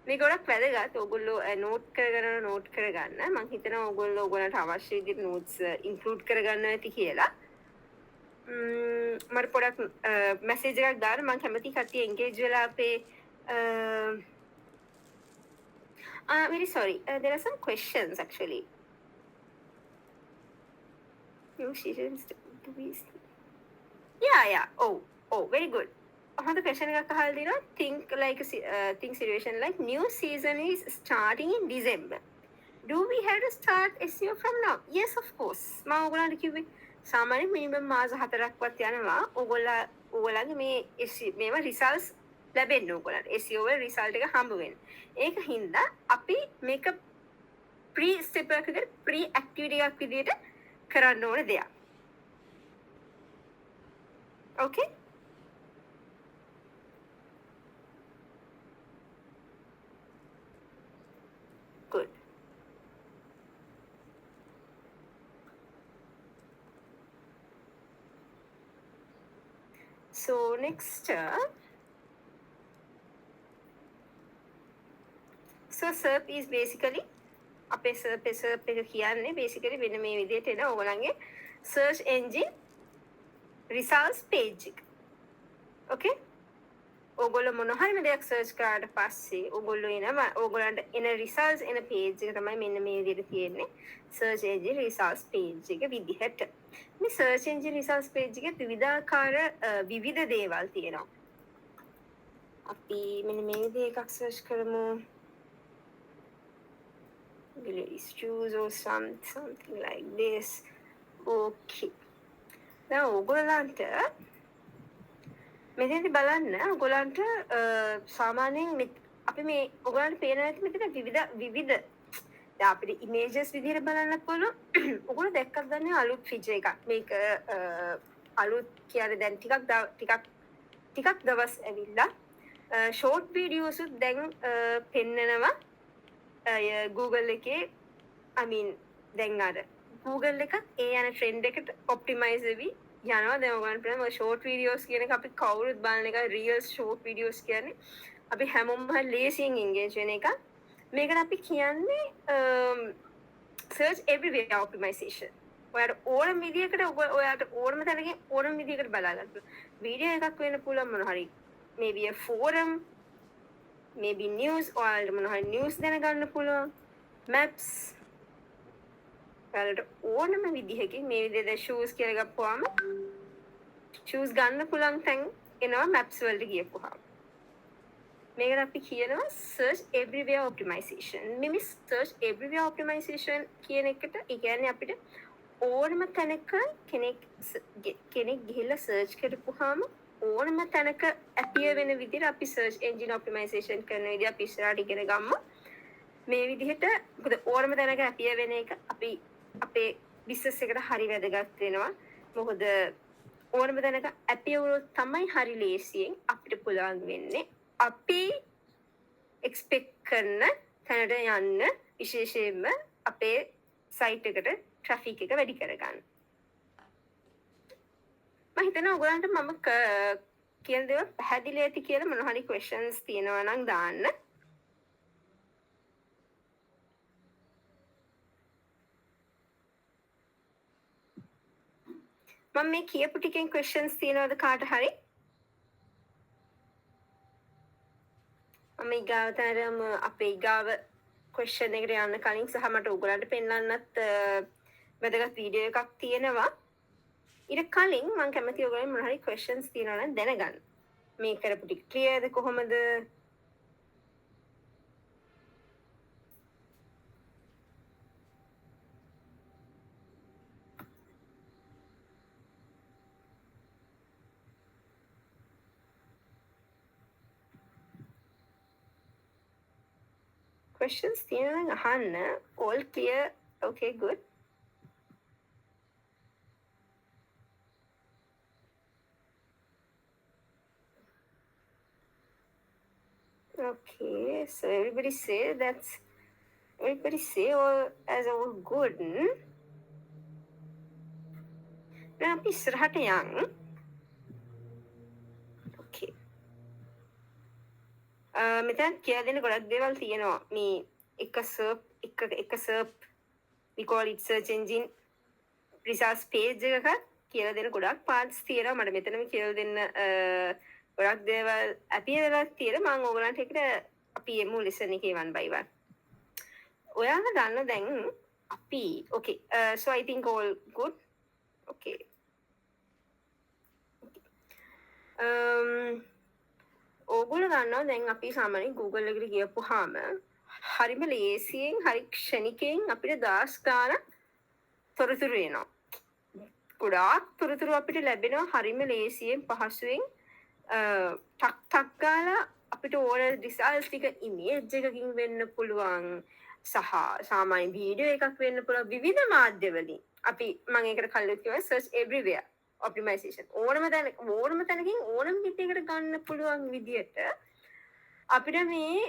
B: මේ ගොඩක් වැදගත්. ඔයගොල්ලෝ නෝට් කරගන්න. මම හිතනවා ඔයගොල්ලෝ ඔයගොල්ලන්ට අවශ්‍ය විදිහට නෝට්ස් ඉන්ක්ලූඩ් කරගන්න ඇති කියලා. මට පොඩක් මැසේජ් එකක් දාන්න. මම කැමති කට්ටිය එන්ගේජ් වෙලා අපේ Very sorry. There are some questions actually. New seasons to be. Yeah. Oh, very good. The question is, think situation like new season is starting in December. Do we have to start SEO from now? Yes, of course. මම ඔයගොල්ලන්ට කිව්වේ සාමාන්‍ය minimum මාස 4ක්වත් යනවා. ඔයගොල්ලන්ගේ මේ මේවා results ලැබෙන්න ඕගොල්ලන්ට. SEO වල result එක හම්බ වෙන්න. ඒක හින්දා අපි මේක pre step එකකට pre activity එකක් විදිහට කරන්න ඕන දෙයක්. Okay? Good. So next, so SERP is basically අපේ SERP එක කියන්නේ basically වෙන මේ විදිහට එන ඕගොල්ලන්ගේ search engine results page එක. Okay? ඕගොල්ලෝ මොන හරිම දෙයක් search කරාට පස්සේ ඕගොල්ලෝ එනවා ඕගොල්ලන්ට එන results එන page එක තමයි මෙන්න මේ විදිහට තියෙන්නේ search engine results page එක විදිහට. මේ search engine results page එකේ විවිධාකාර විවිධ දේවල් තියෙනවා. අපි මෙන්න මේ විදිහ එකක් search කරමු. Ladies shoes or something like this. Okay. Now ඕගොල්ලන්ට මෙතනදි බලන්න ඔයගොල්ලන්ට සාමාන්‍යයෙන් අපි මේ ඔයගොල්ලන්ට පේන ඇති මෙතන විවිධ දැන් අපිට ඉමේජස් විදිහට බලන්නත් පුළුවන්. ඔයගොල්ලෝ දැක්කත් දන්නේ අලුත් ෆීචර් එකක්. මේක අලුත් කියන්නේ දැන් ටිකක් දවස් ඇවිල්ලා ෂෝට් වීඩියෝස් උත් දැන් පෙන්නනවා Google එකේ දැන් අර Google එකත් ඒ යන ට්‍රෙන්ඩ් එකට ඔප්ටිමයිස් වෙවි යනවා. දැන් ඔයගොල්ලන්ට බලන්න ෂෝට් වීඩියෝස් කියන එක අපි කවුරුත් බලන එක රීල්ස් ෂෝට් වීඩියෝස් කියන්නේ අපි හැමෝම ලේසියෙන් එන්ගේජ් වෙන එක. මේකට අපි කියන්නේ search everywhere optimization. ඔයාට ඕනම විදියකට ඔයාට ඕනම තැනකින් ඕනම විදියකට බලා ගන්න පුළුවන්. වීඩියෝ එකක් වෙන්න පුළුවන් මොන හරි maybe a forum, maybe news, ඔයාලට මොන හරි news දැනගන්න පුළුවන්. maps ඔයාලට ඕනම විදිහකින් මේ විදිහට shoes කියලා ගත්තාම shoes ගන්න පුළුවන් තැන් එනවා maps වලට ගියපුවාම. මේකට අපි කියනවා search everywhere optimization. මේ search everywhere optimization කියන එකට ඒ කියන්නේ අපිට ඕනම තැනක කෙනෙක් ගිහිල්ලා search කරපුවාම ඕනම තැනක appear වෙන විදිහට අපි search engine optimization කරන විදිහ අපි ඉස්සරහට ඉගෙන ගමු. මේ විදිහට මොකද ඕනම තැනක appear වෙන එක අපි අපේ business එකට හරි වැදගත් වෙනවා. මොකද ඕනම තැනක appear වුණොත් තමයි හරි ලේසියෙන් අපිට පුළුවන් වෙන්නේ අපි expect කරන තැනට යන්න විශේෂයෙන්ම අපේ site එකට traffic එක වැඩි කරගන්න. මම හිතනවා ඔයගොල්ලන්ට මම කියන දේවල් පැහැදිලි ඇති කියලා මොන හරි questions තියෙනවා නම් දාන්න. මම මේ කියපු ටිකෙන් questions තියෙනවද කාට හරි? මම ඊගාවතරම අපේ ඊගාව question එකට යන්න කලින් සහ මට ඔයගොල්ලන්ට පෙන්වන්නත් වැදගත් වීඩියෝ එකක් තියෙනවා. ඊට කලින් මම කැමති ඔයගොල්ලන් මොන හරි questions තියෙනවා නම් දැනගන්න. මේ කරපු ටික clearද කොහොමද? Questions තියෙනවා නම් අහන්න. All clear? Okay, good. Okay, so everybody say all as all good. Now අපි ඉස්සරහට යන්න. Okay. මෙතන කියලා දෙන්න ගොඩක් දේවල් තියෙනවා. මේ එක SERP we call it search engine results page එකක කියලා දෙන්න ගොඩක් parts තියෙනවා. මට මෙතනම කියලා දෙන්න ගොඩක් දේවල් ඇපිය වෙලා තියෙන මම ඕගලන්ට එකට අපි එමු ලිසන් එකේ one by one. ඔයාලා දන්න දැන් අපි okay so I think all good. Okay. ඕගොල්ලෝ දන්නවා දැන් අපි සාමාන්‍යයෙන් Google එකට ගියපුවාම හරිම ලේසියෙන් හරි ක්ෂණිකයෙන් අපිට දාස් ගාණක් තොරතුරු එනවා. ගොඩාක් තොරතුරු අපිට ලැබෙනවා හරිම ලේසියෙන් පහසුවෙන් ටක් ටක් ගාලා අපිට ඕන රිසල්ට්ස් ටික ඉමේජ් එකකින් වෙන්න පුළුවන් සහ සාමාන්‍ය වීඩියෝ එකක් වෙන්න පුළුවන් විවිධ මාධ්‍ය වලින් අපි මම ඒකට කලින් කිව්වා search everywhere optimization ඕනම තැනකින් ඕනම විදිහකට ගන්න පුළුවන් විදිහට අපිට මේ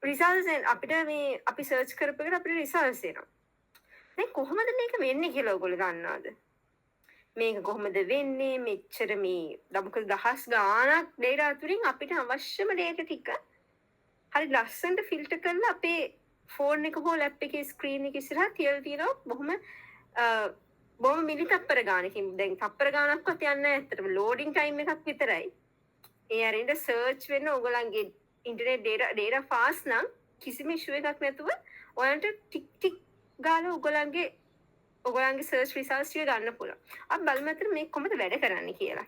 B: රිසල්ට්ස් අපිට මේ අපි සර්ච් කරපු එකට අපිට රිසල්ට්ස් එනවා. දැන් කොහොමද මේක වෙන්නේ කියලා ඔයගොල්ලෝ දන්නවද? මේක කොහොමද වෙන්නේ? මෙච්චර මේ දමක දහස් ගාණක් data අතුරින් අපිට අවශ්‍යම data ටික හරි ලස්සනට ෆිල්ටර් කරලා අපේ ෆෝන් එක හෝ ලැප් එකේ ස්ක්‍රීන් එක ඉස්සරහා තියලා තියෙනවා බොහොම මිලි තප්පර ගානකින්. දැන් තප්පර ගානක්වත් යන්නේ නැහැ ඇත්තටම ලෝඩින් ටයිම් එකක් විතරයි. ඒ අරින්ද සර්ච් වෙන්න ඔයගලන්ගේ ඉන්ටර්නෙට් data fast නම් කිසිම ඉෂුව එකක් නැතුව ඔයාලට ටික් ටික් ගාලා ඔයගලන්ගේ සර්ච් රිසල්ට්ස් ටික ගන්න පුළුවන්. අපි බලමු අතට මේක කොහොමද වැඩ කරන්නේ කියලා.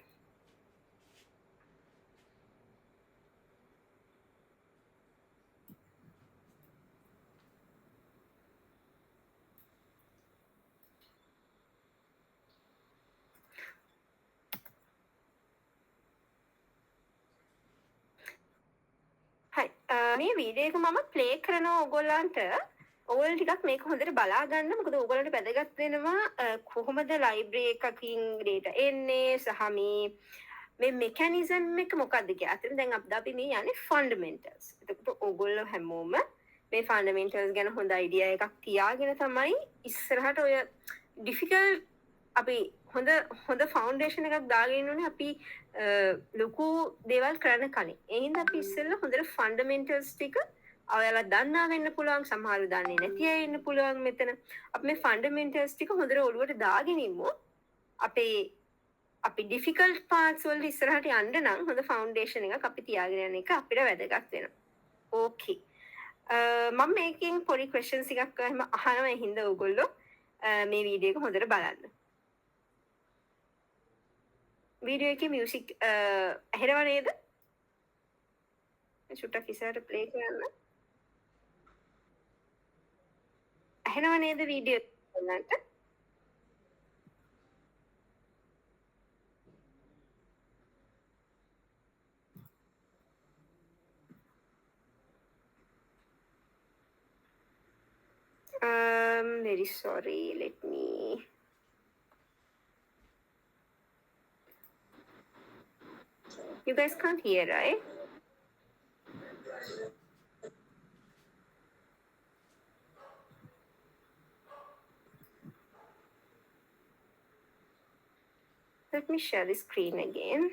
B: මේ වීඩියෝ එක මම ප්ලේ කරනවා ඔයගොල්ලන්ට. ඔයගොල්ලෝ ටිකක් මේක හොඳට බලා ගන්න. මොකද ඔයගොල්ලන්ට වැදගත් වෙනවා කොහොමද ලයිබ්‍රරි එකකින් data එන්නේ සහ මේ මෙකැනිසම් එක මොකක්ද කියලා. අතන දැන් අපි මේ යන්නේ ෆන්ඩමෙන්ටල්ස්. එතකොට ඔයගොල්ලෝ හැමෝම මේ ෆන්ඩමෙන්ටල්ස් ගැන හොඳ අයිඩියා එකක් තියාගෙන තමයි ඉස්සරහට ඔය ඩිෆිකල්ට් අපි හොඳ ෆවුන්ඩේෂන් එකක් දාගෙන ඉන්නේ අපි ලොකු දේවල් කරන්න කලින්. ඒ හින්දා අපි ඉස්සෙල්ලා හොඳට ෆන්ඩමෙන්ටල්ස් ටික ඔයාලා දන්නා වෙන්න පුළුවන්, සමහරව දන්නේ නැති අය ඉන්න පුළුවන් මෙතන. අපි මේ ෆන්ඩමෙන්ටල්ස් ටික හොඳට ඔළුවට දාගෙන ඉමු. අපි ඩිෆිකල්ට් පාර්ට්ස් වලට ඉස්සරහට යන්න නම් හොඳ ෆවුන්ඩේෂන් එකක් අපි තියාගෙන යන එක අපිට වැදගත් වෙනවා. ඕකේ. මම මේකෙන් පොඩි ක්වෙස්චන්ස් එකක් අහනවා. ඒ හින්දා ඔයගොල්ලෝ මේ වීඩියෝ එක හොඳට බලන්න. වීඩියෝ එකේ මියුසික් ඇහෙනව නේද? චුට්ටක් ඉස්සරහට ප්ලේ කරන්න. ඇහෙනව නේද වීඩියෝ බලන්න? Very sorry, let me you guys can't hear, right? Let me share the screen again.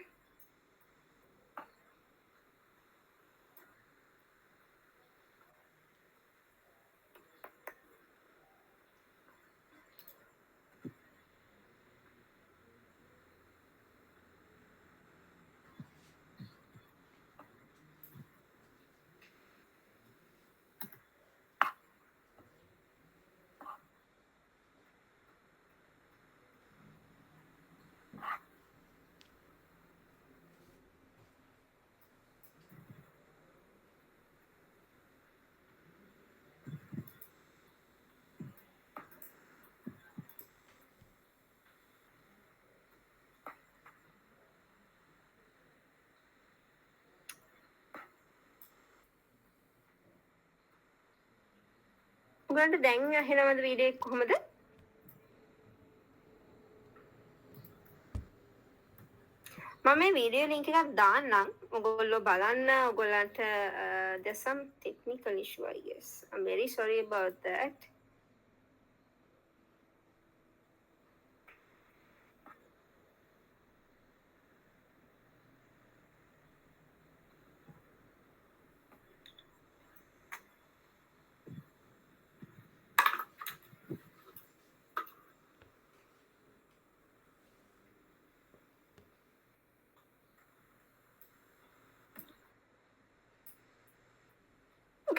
B: ඔයගොල්ලන්ට දැන් ඇහෙනවද වීඩියෝ එක කොහමද? මම මේ වීඩියෝ ලින්ක් එකක් දාන්නම්. ඔයගොල්ලෝ බලන්න. ඔයගොල්ලන්ට there's some technical issue I guess. I'm very sorry about that.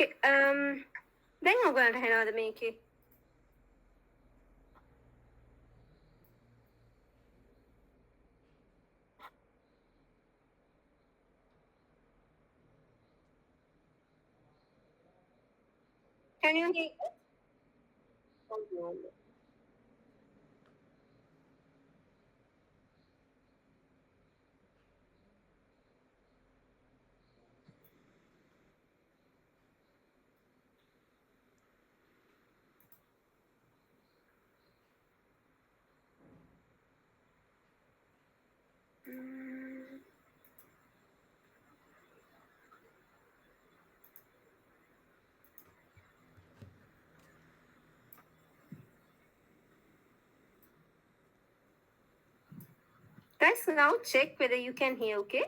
B: ඕකේ දැන් ඔයගලන්ට හෙනවද මේකේ can you hear guys now check whether you can hear okay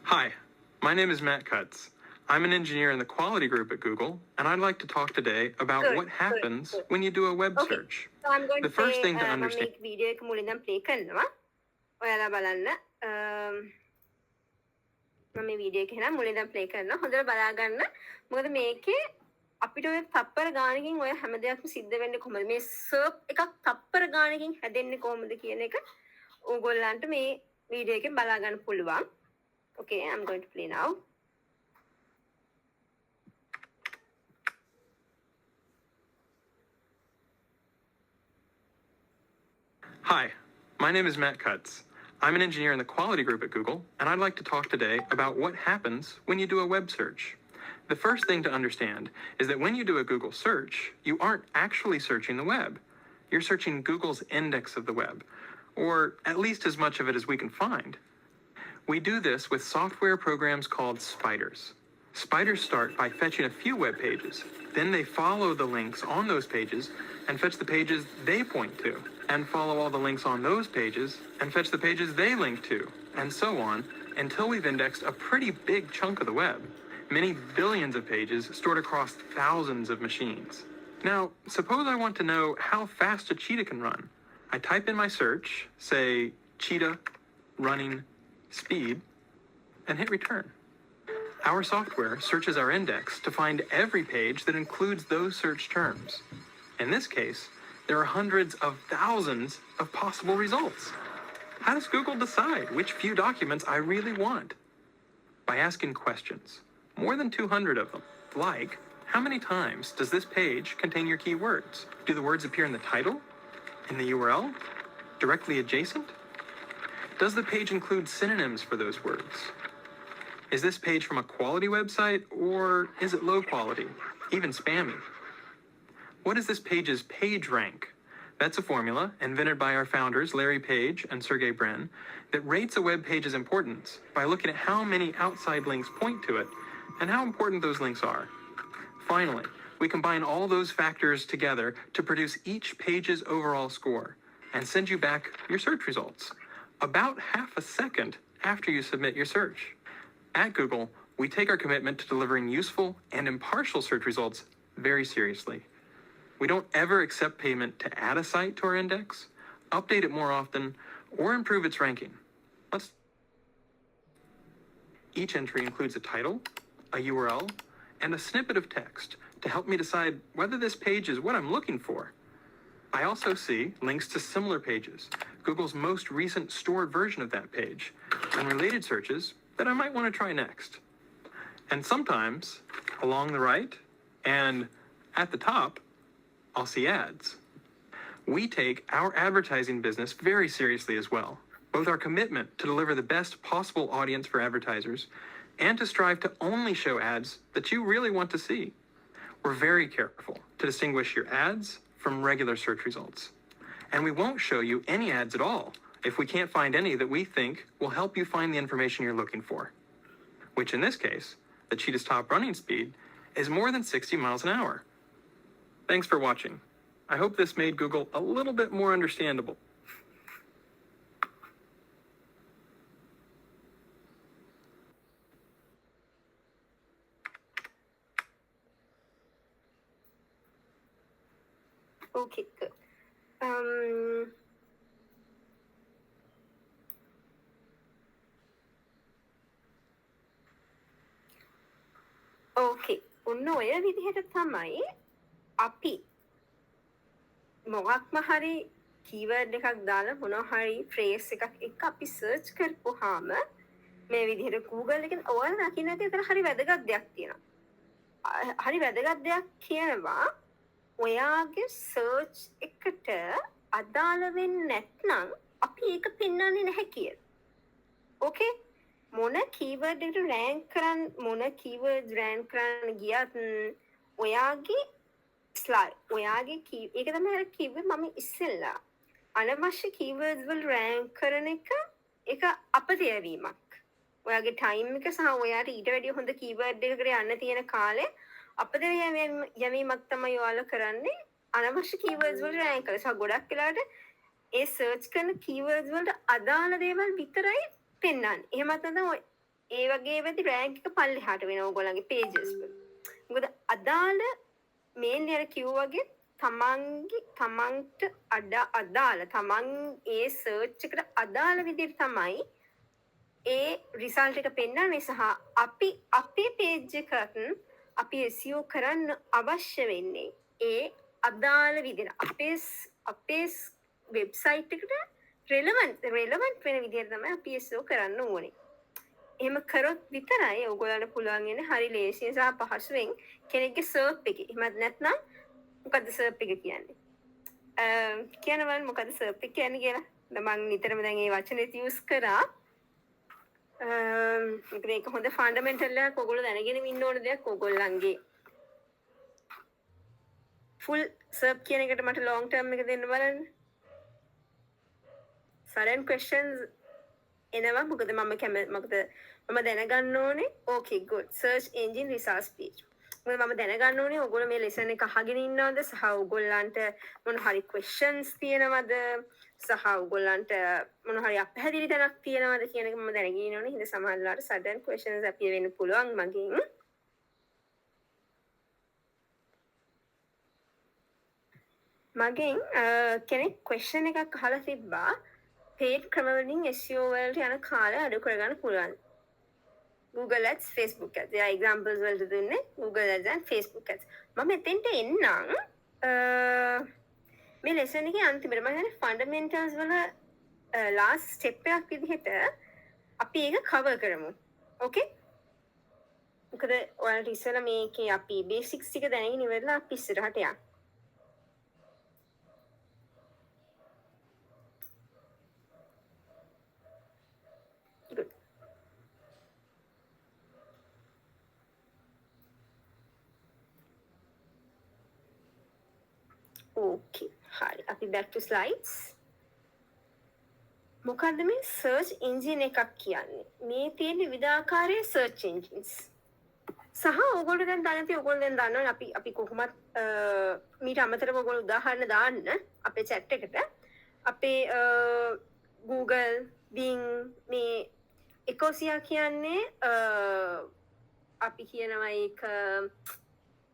C: Hi, my name is Matt Cutts. I'm an engineer in the quality group at Google, and I'd like to talk today about
B: Good,
C: what happens
B: good.
C: when you do a web
B: Okay.
C: search.
B: So I'm going
C: The
B: to
C: first
B: play
C: thing to
B: මම
C: understand.
B: මේ video එක මුලින්ම play කරනවා ඔයාලා බලන්න මම මේ video එක එහෙනම් මුලින්ම ප්ලේ කරනවා හොඳට බලා ගන්න මොකද මේකේ අපිට ඔය තප්පර ගානකින් ඔය හැම දෙයක්ම සිද්ධ වෙන්නේ කොහොමද මේ සර්ප් එකක් තප්පර ගානකින් හැදෙන්නේ කොහොමද කියන එක ඕගොල්ලන්ට මේ වීඩියෝ එකෙන් බලා ගන්න පුළුවන් okay I'm going to play now
C: Hi, my name is Matt Cutts. I'm an engineer in the quality group at Google, and I'd like to talk today about what happens when you do a web search. The first thing to understand is that when you do a Google search, you aren't actually searching the web. You're searching Google's index of the web, or at least as much of it as we can find. We do this with software programs called spiders. Spiders start by fetching a few web pages. Then they follow the links on those pages and fetch the pages they point to, and follow all the links on those pages and fetch the pages they link to, and so on, until we've indexed a pretty big chunk of the web, many billions of pages stored across thousands of machines. Now, suppose I want to know how fast a cheetah can run. I type in my search, say cheetah running speed, and hit return. Our software searches our index to find every page that includes those search terms. In this case, there are hundreds of thousands of possible results. How does Google decide which few documents I really want? By asking questions, more than 200 of them, like, how many times does this page contain your keywords? Do the words appear in the title? In the URL? Directly adjacent? Does the page include synonyms for those words? Is this page from a quality website, or is it low quality, even spammy? What is this page's page rank? That's a formula invented by our founders, Larry Page and Sergey Brin, that rates a web page's importance by looking at how many outside links point to it and how important those links are. Finally, we combine all those factors together to produce each page's overall score and send you back your search results about half a second after you submit your search. At Google, we take our commitment to delivering useful and impartial search results very seriously. We don't ever accept payment to add a site to our index, update it more often, or improve its ranking. Each entry includes a title, a URL, and a snippet of text to help me decide whether this page is what I'm looking for. I also see links to similar pages, Google's most recent stored version of that page, and related searches that I might want to try next. And sometimes, along the right and at the top, I'll see ads. We take our advertising business very seriously as well, both our commitment to deliver the best possible audience for advertisers and to strive to only show ads that you really want to see. We're very careful to distinguish your ads from regular search results. And we won't show you any ads at all if we can't find any that we think will help you find the information you're looking for, which in this case, the cheetah's top running speed is more than 60 miles an hour. Thanks for watching. I hope this made Google a little bit more understandable.
B: Okay, good. ඔන්න ඔය විදිහට තමයි අපි මොකක්ම හරි keyword එකක් දාලා මොනවා හරි ෆ්‍රේස් එකක් එක්ක අපි සර්ච් කරපුවාම මේ විදිහට Google එකෙන් ඔයාලා දකින්න ඇති එතන හරි වැදගත් දෙයක් තියෙනවා. හරි වැදගත් දෙයක් කියනවා ඔයාගේ සර්ච් එකට අදාළ වෙන්නේ නැත්නම් අපි ඒක පෙන්වන්නේ නැහැ කියලා. ඕකේ? මොන කීවර්ඩ් එකට රෑන්ක් කරන්න මොන කීවර්ඩ්ස් රෑන්ක් කරන්න ගියත් ඔයාගේ ස්ලයිඩ් ඔයාගේ ඒක තමයි අර කිව්වේ මම ඉස්සෙල්ලා අනවශ්‍ය කීවර්ඩ්ස් වල රෑන්ක් කරන එක අපතේවීමක්. ඔයාගේ ටයිම් එක සහ ඔයාට ඊට වැඩිය හොඳ කීවර්ඩ් එකකට යන්න තියෙන කාලේ අපතේවීමක් තමයි ඔයාලා කරන්නේ අනවශ්‍ය කීවර්ඩ්ස් වල රෑන්ක් කරලා. සහ ගොඩක් වෙලාවට ඒ සර්ච් කරන කීවර්ඩ්ස් වලට අදාළ දේවල් විතරයි පෙන්වන්නේ. එහෙමත් නැත්නම් ඒ වගේ වෙද්දි රෑන්ක් එක පල්ලෙහාට වෙනවා ඔයගොල්ලන්ගේ pages වල. මොකද අදාළ මේන්ලි අර කිව්වාගේ තමන්ට අදාළ තමන් ඒ සර්ච් එකට අදාළ විදිහට තමයි ඒ රිසල්ට් එක පෙන්වන්නේ. සහ අපි අපේ page එකත් අපි SEO කරන්න අවශ්‍ය වෙන්නේ ඒ අදාළ විදිහට අපේ වෙබ්සයිට් එකට රෙලවන්ට් වෙන විදිහට තමයි අපි SEO කරන්න ඕනේ. එහෙම කරොත් විතරයි ඔයගොල්ලන්ට පුළුවන් වෙන්නේ හරි ලේසියෙන් සහ පහසුවෙන් කෙනෙක්ගේ සර්ච් එකේ. එහෙමත් නැත්නම් මොකද්ද සර්ච් එක කියන්නේ? කියනවල් මොකද්ද සර්ච් එක කියන්නේ කියලා? මම නිතරම දැන් මේ වචනේත් යූස් කරා. මේක හොඳ ෆන්ඩමෙන්ටල් එකක් ඔයගොල්ලෝ දැනගෙන ඉන්න ඕන දෙයක්. ඔයගොල්ලන්ගේ ෆුල් සර්ච් කියන එකට මට ලොන්ග් ටර්ම් එක දෙන්න බලන්න. sudden questions එනවා මොකද මම දැනගන්න ඕනේ okay good search engine results page. මොකද මම දැනගන්න ඕනේ ඔයගොල්ලෝ මේ lesson එක අහගෙන ඉන්නවද සහ ඔයගොල්ලන්ට මොන හරි questions තියෙනවද සහ ඔයගොල්ලන්ට මොන හරි අපහැදිලි තැනක් තියෙනවද කියන එක මම දැනගෙන ඉන්න ඕනේ. හින්දා සමහරවිට sudden questions appear වෙන්න පුළුවන් මගෙන් කෙනෙක් question එකක් අහලා තිබ්බා paid ක්‍රමවලින් SEO වලට යන කාලය අඩු කරගන්න පුළුවන්. Google Ads, Facebook Ads. එයා examples වලට දුන්නේ Google Ads and Facebook Ads. මම එතෙන්ට එන්නම් මේ lesson එකේ අන්තිමට මම කියන්නේ fundamentals වල last step එකක් විදිහට අපි ඒක cover කරමු. Okay? මොකද ඔයාලට ඉස්සෙල්ලා මේකේ අපි basics ටික දැනගෙන ඉවරලා අපි ඉස්සරහට යමු. Okay, හරි. අපි back to slides. මොකද්ද මේ search engine එකක් කියන්නේ? මේ තියෙන විවිධාකාරයේ search engines. සහ ඔයගොල්ලෝ දැන් දන්නේ ඔයගොල්ලෝ දැන් දන්නවනේ අපි කොහොමත් මීට අමතරව ඔයගොල්ලෝ උදාහරණ දාන්න අපේ chat එකට. අපේ Google, Bing මේ Ecosia කියන්නේ අපි කියනවා ඒක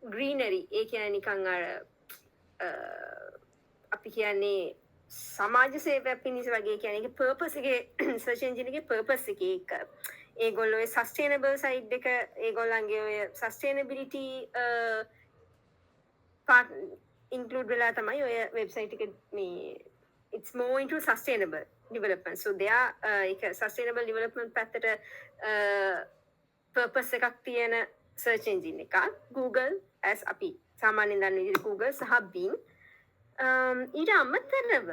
B: greenery. ඒ කියන්නේ නිකන් අර අපි කියන්නේ සමාජ සේවයක් පිණිස වගේ කියන්නේ ඒක purpose එකේ search engine එකේ purpose එකේ එක ඒගොල්ලෝ ඒ sustainable side එක ඒගොල්ලන්ගේ ඔය sustainability part include වෙලා තමයි ඔය website එක මේ it's more into sustainable development. So they are ඒක sustainable development පැත්තට purpose එකක් තියෙන search engine එකක්. Google as අපි සාමාන්‍යයෙන් දන්න විදිහට Google සහ Bing. ඊට අමතරව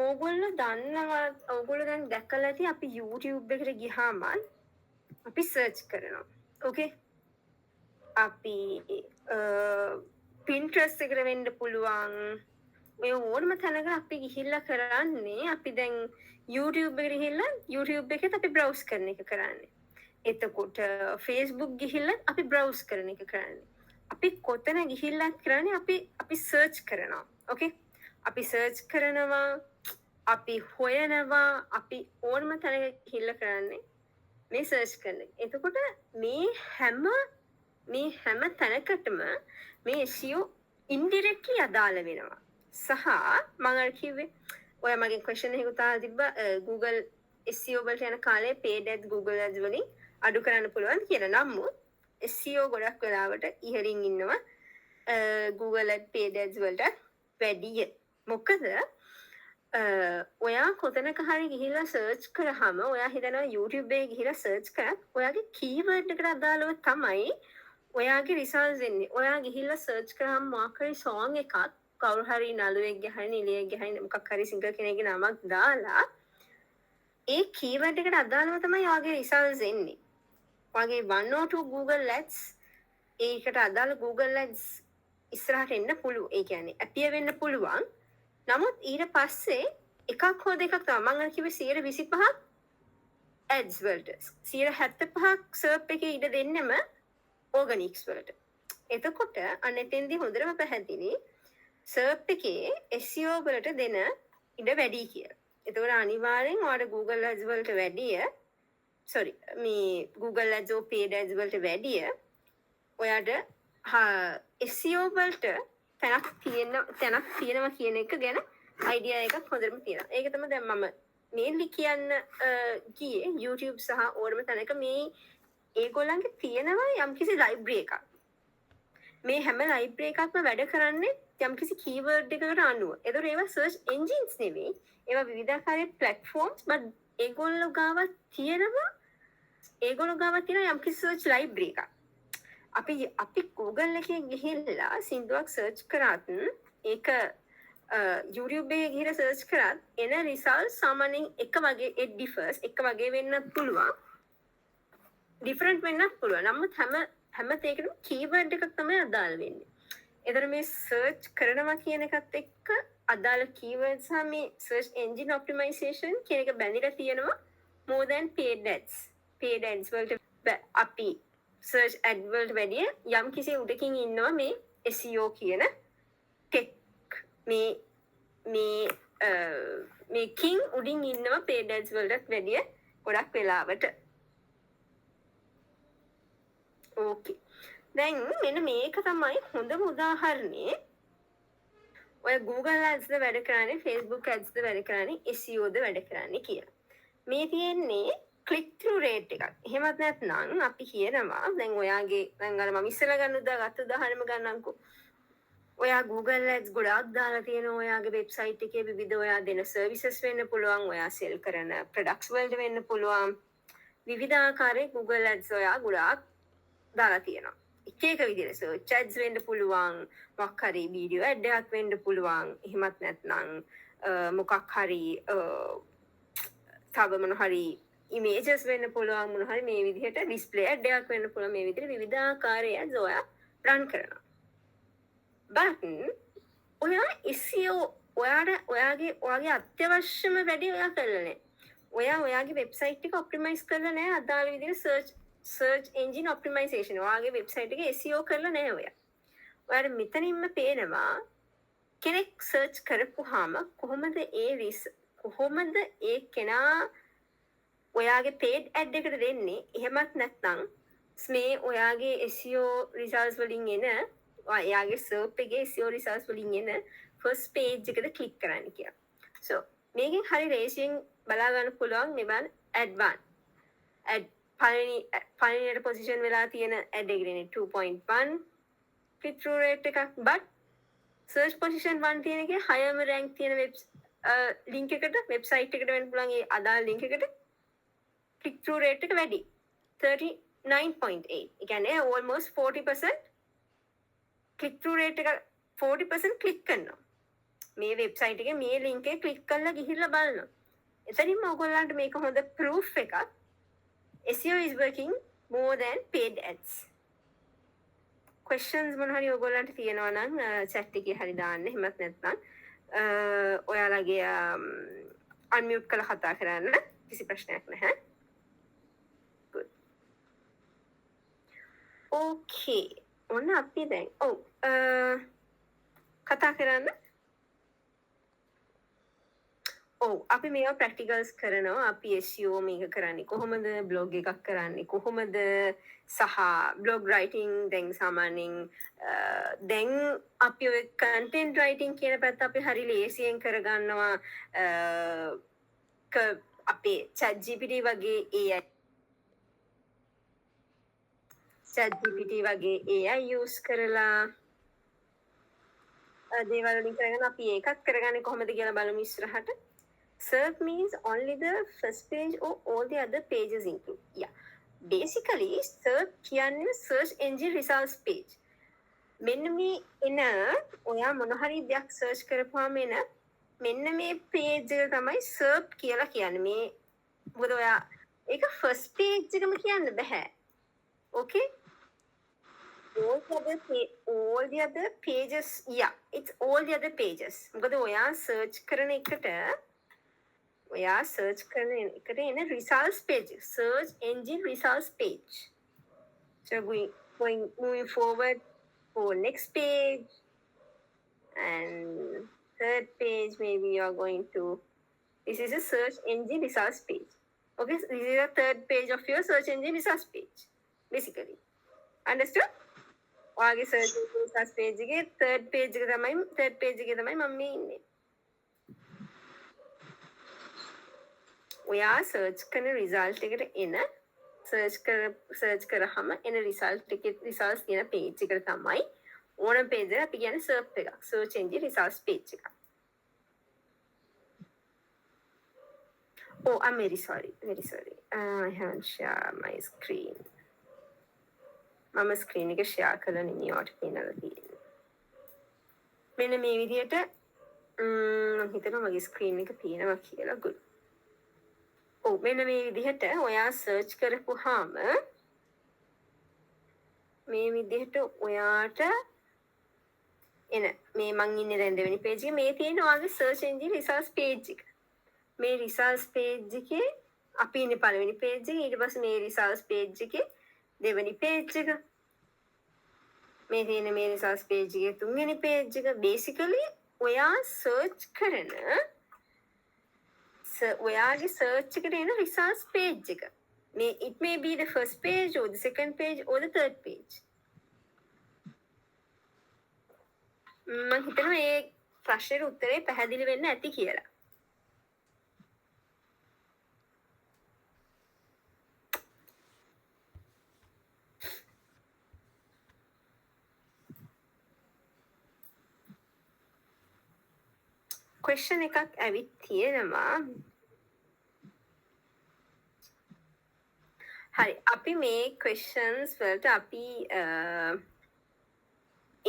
B: ඕගොල්ලෝ දැන් දැකලා ඇති අපි YouTube එකට ගියාම අපි search කරනවා. Okay? අපි Pinterest එකට වෙන්න පුළුවන්. ඔය ඕනම තැනක අපි ගිහිල්ලා කරන්නේ අපි දැන් YouTube එකට ගිහිල්ලා YouTube එකත් අපි browse කරන එක කරන්නේ. එතකොට Facebook ගිහිල්ලා අපි browse කරන එක කරන්නේ. අපි කොතන ගිහිල්ලා කරන්නේ අපි search කරනවා. Okay? අපි search කරනවා, අපි හොයනවා, අපි ඕනම තැනක ගිහිල්ලා කරන්නේ මේ search කරන එක. එතකොට මේ හැම තැනකටම මේ SEO indirectly අදාළ වෙනවා. සහ මම අර කිව්වේ ඔය මගේ question එකකට තිබ්බා Google SEO වලට යන කාලේ paid ads Google ads වලින් අඩු කරන්න පුළුවන් කියලා. නමුත් SEO ගොඩක් වෙලාවට ඉහළින් ඉන්නවා Google at paid ads වලට වැඩිය. මොකද ඔයා කොතනක හරි ගිහිල්ලා සර්ච් කරාම ඔයා හිතනවා YouTube එකේ ගිහිල්ලා සර්ච් කරත් ඔයාගේ කීවර්ඩ් එකට අදාළව තමයි ඔයාගේ රිසල්ට්ස් එන්නේ. ඔයා ගිහිල්ලා සර්ච් කරාම මොකක් හරි song එකක් කවුරු හරි නළුවෙක්ගේ හරි නිලියෙක්ගේ හරි මොකක් හරි සිංගර් කෙනෙක්ගේ නමක් දාලා ඒ කීවර්ඩ් එකට අදාළව තමයි ඔයාගේ රිසල්ට්ස් එන්නේ. ඔයාගේ 1 or 2 Google Ads ඒකට අදාළ Google Ads ඉස්සරහට එන්න පුළුවන්. ඒ කියන්නේ appear වෙන්න පුළුවන්. නමුත් ඊට පස්සේ එකක් හෝ දෙකක් තමයි මම අර කිව්වේ 125ක් ads වලට 75ක් SERP එකේ ඉඩ දෙන්නෙම organics වලට. එතකොට අන්න එතෙන්දී හොඳටම පැහැදිලි SERP එකේ SEO වලට දෙන ඉඩ වැඩි කියලා. එතකොට අනිවාර්යෙන් ඔයාලට Google Ads වලට වැඩිය මේ Google Ads or paid ads වලට වැඩිය ඔයාට SEO වලට තැනක් තියෙනවා කියන එක ගැන අයිඩියා එකක් හොඳටම තියෙනවා. ඒක තමයි දැන් මම මේන්ලි කියන්න ගියේ YouTube සහ ඕනම තැනක මේ ඒගොල්ලන්ගේ තියෙනවා යම්කිසි ලයිබ්‍රරි එකක්. මේ හැම ලයිබ්‍රරි එකක්ම වැඩ කරන්නේ යම්කිසි කීවර්ඩ් එකකට අනුව. ඒතකොට ඒවා සර්ච් එන්ජින්ස් නෙවෙයි. ඒවා විවිධාකාරයේ platforms but ඒගොල්ලෝ ගාව තියෙනවා යම්කිසි සර්ච් ලයිබ්‍රරි එකක්. අපි Google එකේ ගිහිල්ලා සින්දුවක් සර්ච් කරාත් ඒක YouTube එකේ ගිහිල්ලා සර්ච් කරාත් එන රිසල්ට් සාමාන්‍යයෙන් එක වගේ it differs එක වගේ වෙන්නත් පුළුවන් different වෙන්නත් පුළුවන්. නමුත් හැම දෙයකටම keyword එකක් තමයි අදාළ වෙන්නේ. ඒතර මේ සර්ච් කරනවා කියන එකත් එක්ක අදාළ keywords සහ මේ search engine optimization කියන එක බැඳිලා තියෙනවා more than paid ads. paid ads වලට අපි search ad වලට වැඩිය යම් කිසි උඩකින් ඉන්නවා මේ SEO කියන tech මේ king උඩින් ඉන්නවා paid ads වලට වැඩිය ගොඩක් වෙලාවට. ඕකේ. දැන් මෙන්න මේක තමයි හොඳම උදාහරණේ. ඔය Google Ads ද වැඩ කරන්නේ Facebook Ads ද වැඩ කරන්නේ SEO ද වැඩ කරන්නේ කියලා. මේ තියෙන්නේ click through rate එකක්. එහෙමත් නැත්නම් අපි කියනවා දැන් ඔයාගේ දැන් අර මම ඉස්සෙල්ලා ගත්ත උදාහරණෙම ගන්නම්කෝ. ඔයා Google Ads ගොඩාක් දාලා තියෙනවා ඔයාගේ වෙබ්සයිට් එකේ විවිධ ඔයා දෙන සර්විසස් වෙන්න පුළුවන්, ඔයා සෙල් කරන ප්‍රොඩක්ට්ස් වලට වෙන්න පුළුවන්. විවිධ ආකාරයේ Google Ads ඔයා ගොඩාක් දාලා තියෙනවා. එක විදිහට search ads වෙන්න පුළුවන්, මොකක් හරි වීඩියෝ ad එකක් වෙන්න පුළුවන්. එහෙමත් නැත්නම් මොකක් හරි තව මොන හරි images වෙන්න පුළුවන්, මොන හරි මේ විදිහට display ad එකක් වෙන්න පුළුවන්. මේ විදිහට විවිධ ආකාරයේ ads ඔයා run කරනවා. but ඔයා SEO ඔයාගේ අත්‍යවශ්‍යම වැඩේ ඔයා කරලා නැහැ. ඔයාගේ වෙබ්සයිට් එක ඔප්ටිමයිස් කරලා නැහැ අදාළ විදිහට search engine optimization. ඔයාගේ වෙබ්සයිට් එක SEO කරලා නැහැ ඔයා. ඔයාට මෙතනින්ම පේනවා කෙනෙක් search කරපුවාම කොහොමද ඒ කෙනා ඔයාගේ paid ad එකට දෙන්නේ. එහෙමත් නැත්නම් මේ ඔයාගේ SEO results වලින් එන ඔයාගේ SERP එකේ SEO results වලින් එන first page එකට click කරන්න කියලා. so මේකෙන් හරි රේෂියෙන් බලා ගන්න පුළුවන් මෙබන් advanced ad පළවෙනියට position වෙලා තියෙන ad එකේ 2.1 click through rate එකක්. but search position 1 තියෙන එකේ higher rank තියෙන link එකට website එකට වෙන්න පුළුවන් ඒ අදාළ link එකට click through rate එක වැඩි 39.8. ඒ කියන්නේ almost 40% click through rate එක 40% click කරනවා. මේ website එකේ මේ link එක click කරලා ගිහිල්ලා බලනවා. එතනින්ම ඔයගොල්ලන්ට මේක හොඳ proof එකක්. SEO is working more than paid ads. questions මොන හරි ඔයගොල්ලන්ට තියෙනවා නම් chat එකේ හරි දාන්න. එහෙමත් නැත්නම් ඔයාලගේ unmute කරලා කතා කරන්න. කිසි ප්‍රශ්නයක් නැහැ. good. okay. ඔන්න අපි දැන් කතා කරන්න. අපි මේවා ප්‍රැක්ටිකල්ස් කරනවා. අපි SEO මේක කරන්නේ කොහොමද, බ්ලොග් එකක් කරන්නේ කොහොමද, සහ බ්ලොග් රයිටිං දැන් සාමාන්‍යයෙන් දැන් අපි ඔය කන්ටෙන්ට් රයිටිං කියන පැත්ත අපි හරි ලේසියෙන් කරගන්නවා. අපේ ChatGPT වගේ AI ChatGPT වගේ AI use කරලා දේවල් වලින් කරගෙන අපි ඒකත් කරගන්නේ කොහොමද කියලා බලමු ඉස්සරහට. SERP means only the first page or all the other pages include. Yeah. Basically SERP කියන්නේ search engine results page. මෙන්න මේ එන ඔයා මොන හරි දෙයක් search කරපුවාම එන මෙන්න මේ page එක තමයි SERP කියලා කියන්නේ. මේ මොකද ඔයා ඒක first page එකම කියන්න බෑ. Okay? all the other pages, yeah, it's all the other pages. මොකද ඔයා search කරන එකට එන results page, search engine results page. So moving forward for next page and third page, maybe you are going to, this is a search engine results page. Okay, so this is the third page of your search engine results page, basically. Understood? ඔයාගේ search engine results page එකේ third page එක තමයි මම මේ ඉන්නේ. ඔයා search කරන result එකට එන search කරාම එන result එකේ results තියෙන page එකට තමයි ඕනම page එක අපි කියන්නේ SERP එක. search engine results page එක. Oh, I'm very sorry. I haven't shared my screen. මම ස්ක්‍රීන් එක ෂෙයා කරලා නෙමෙයි ඔයාලට පෙන්නලා තියෙන්නේ. මෙන්න මේ විදිහට මම හිතනවා මගේ ස්ක්‍රීන් එක පේනවා කියලා. good. ඔව් මෙන්න මේ විදිහට ඔයා සර්ච් කරපුවාම මේ විදිහට ඔයාට එන මේ මං ඉන්නේ දැන් දෙවෙනි page එකේ මේ තියෙන ඔයාගේ search engine results page එක. මේ results page එකේ අපි ඉන්නේ පළවෙනි page එකේ ඊට පස්සේ මේ results page එකේ දෙවෙනි page එක මේ තියෙන මේ results page එකේ තුන්වෙනි page එක basically ඔයා search කරන ඔයාගේ search එකට එන results page එක මේ it may be the first page or the second page or the third page. මම හිතනවා මේ ප්‍රශ්නෙට උත්තරේ පැහැදිලි වෙන්න ඇති කියලා. question එකක් ඇවිත් තියෙනවා. හරි අපි මේ questions වලට අපි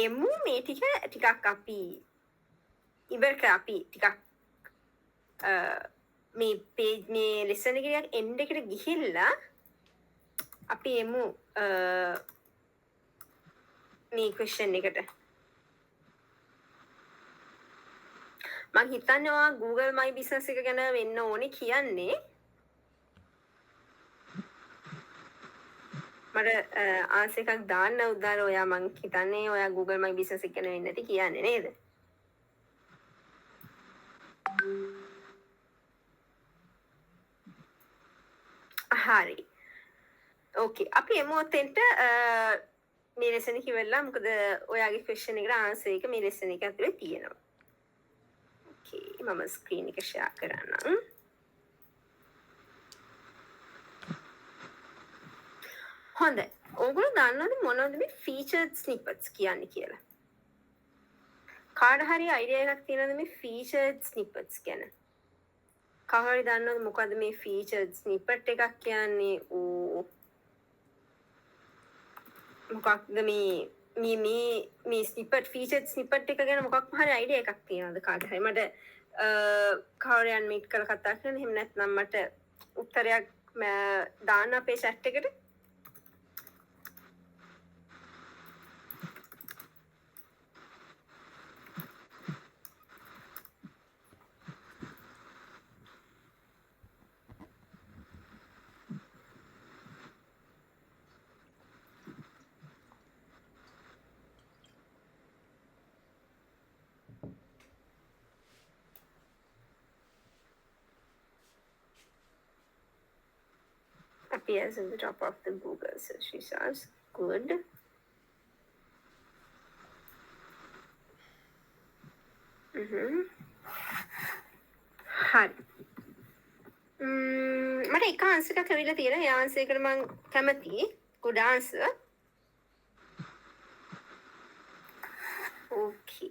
B: එමු මේ ටිකක් අපි ඉවර කර අපි ටිකක් මේ page මේ lesson එකේ end එකට ගිහිල්ලා අපි එමු මේ question එකට. මං හිතන්නේ ඔයා Google My Business එක ගැන වෙන්න ඕනේ කියන්නේ. මට ආන්සර් එකක් දාන්න උදාර ඔයා මං හිතන්නේ ඔයා Google My Business එක ගැන වෙන්න ඇති කියන්නේ නේද? හරි. ඕකේ අපි එමු ඔතෙන්ට මේ lesson එක ඉවරලා මොකද ඔයාගේ question එකට ආන්සර් එක මේ lesson එක ඇතුලේ තියෙනවා. මම ස්ක්‍රීන් එක ෂෙයා කරන්නම්. හොඳයි. ඔයගොල්ලෝ දන්නවද මොනවද මේ featured snippets කියන්නේ කියලා? කාට හරි අයිඩියා එකක් තියෙනවද මේ featured snippets ගැන? කවුරු හරි දන්නවද මොකද්ද මේ featured snippet එකක් කියන්නේ? මොකක්ද මේ snippet featured snippet එක ගැන මොකක් හරි අයිඩියා එකක් තියෙනවද කාට හරි? මට කවුරු අන්මියුට් කරලා කතා කරන්න. එහෙම නැත්නම් මට උත්තරයක් දාන්න අපේ chat එකට. Appears in the top of the Google search results. Good. හරි. මට එක ආන්සර් එකක් ඇවිල්ලා තියෙනවා. ඒ ආන්සර් එකට මම කැමතියි. good answer. ඕකේ.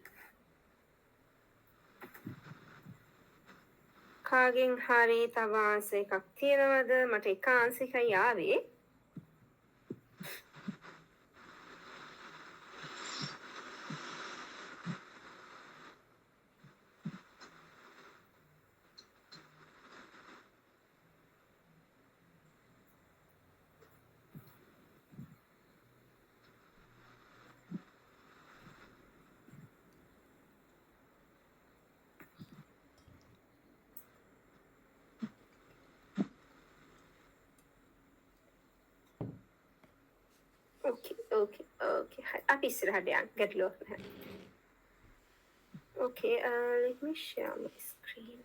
B: කාගෙන් හරි තව ආන්සර් එකක් තියෙනවද? මට එක ආන්සර් එකයි ආවේ. ඕකේ. හරි. අපි ඉස්සරහට යන්න. ගැටලුවක් නැහැ. Okay, let me share my screen.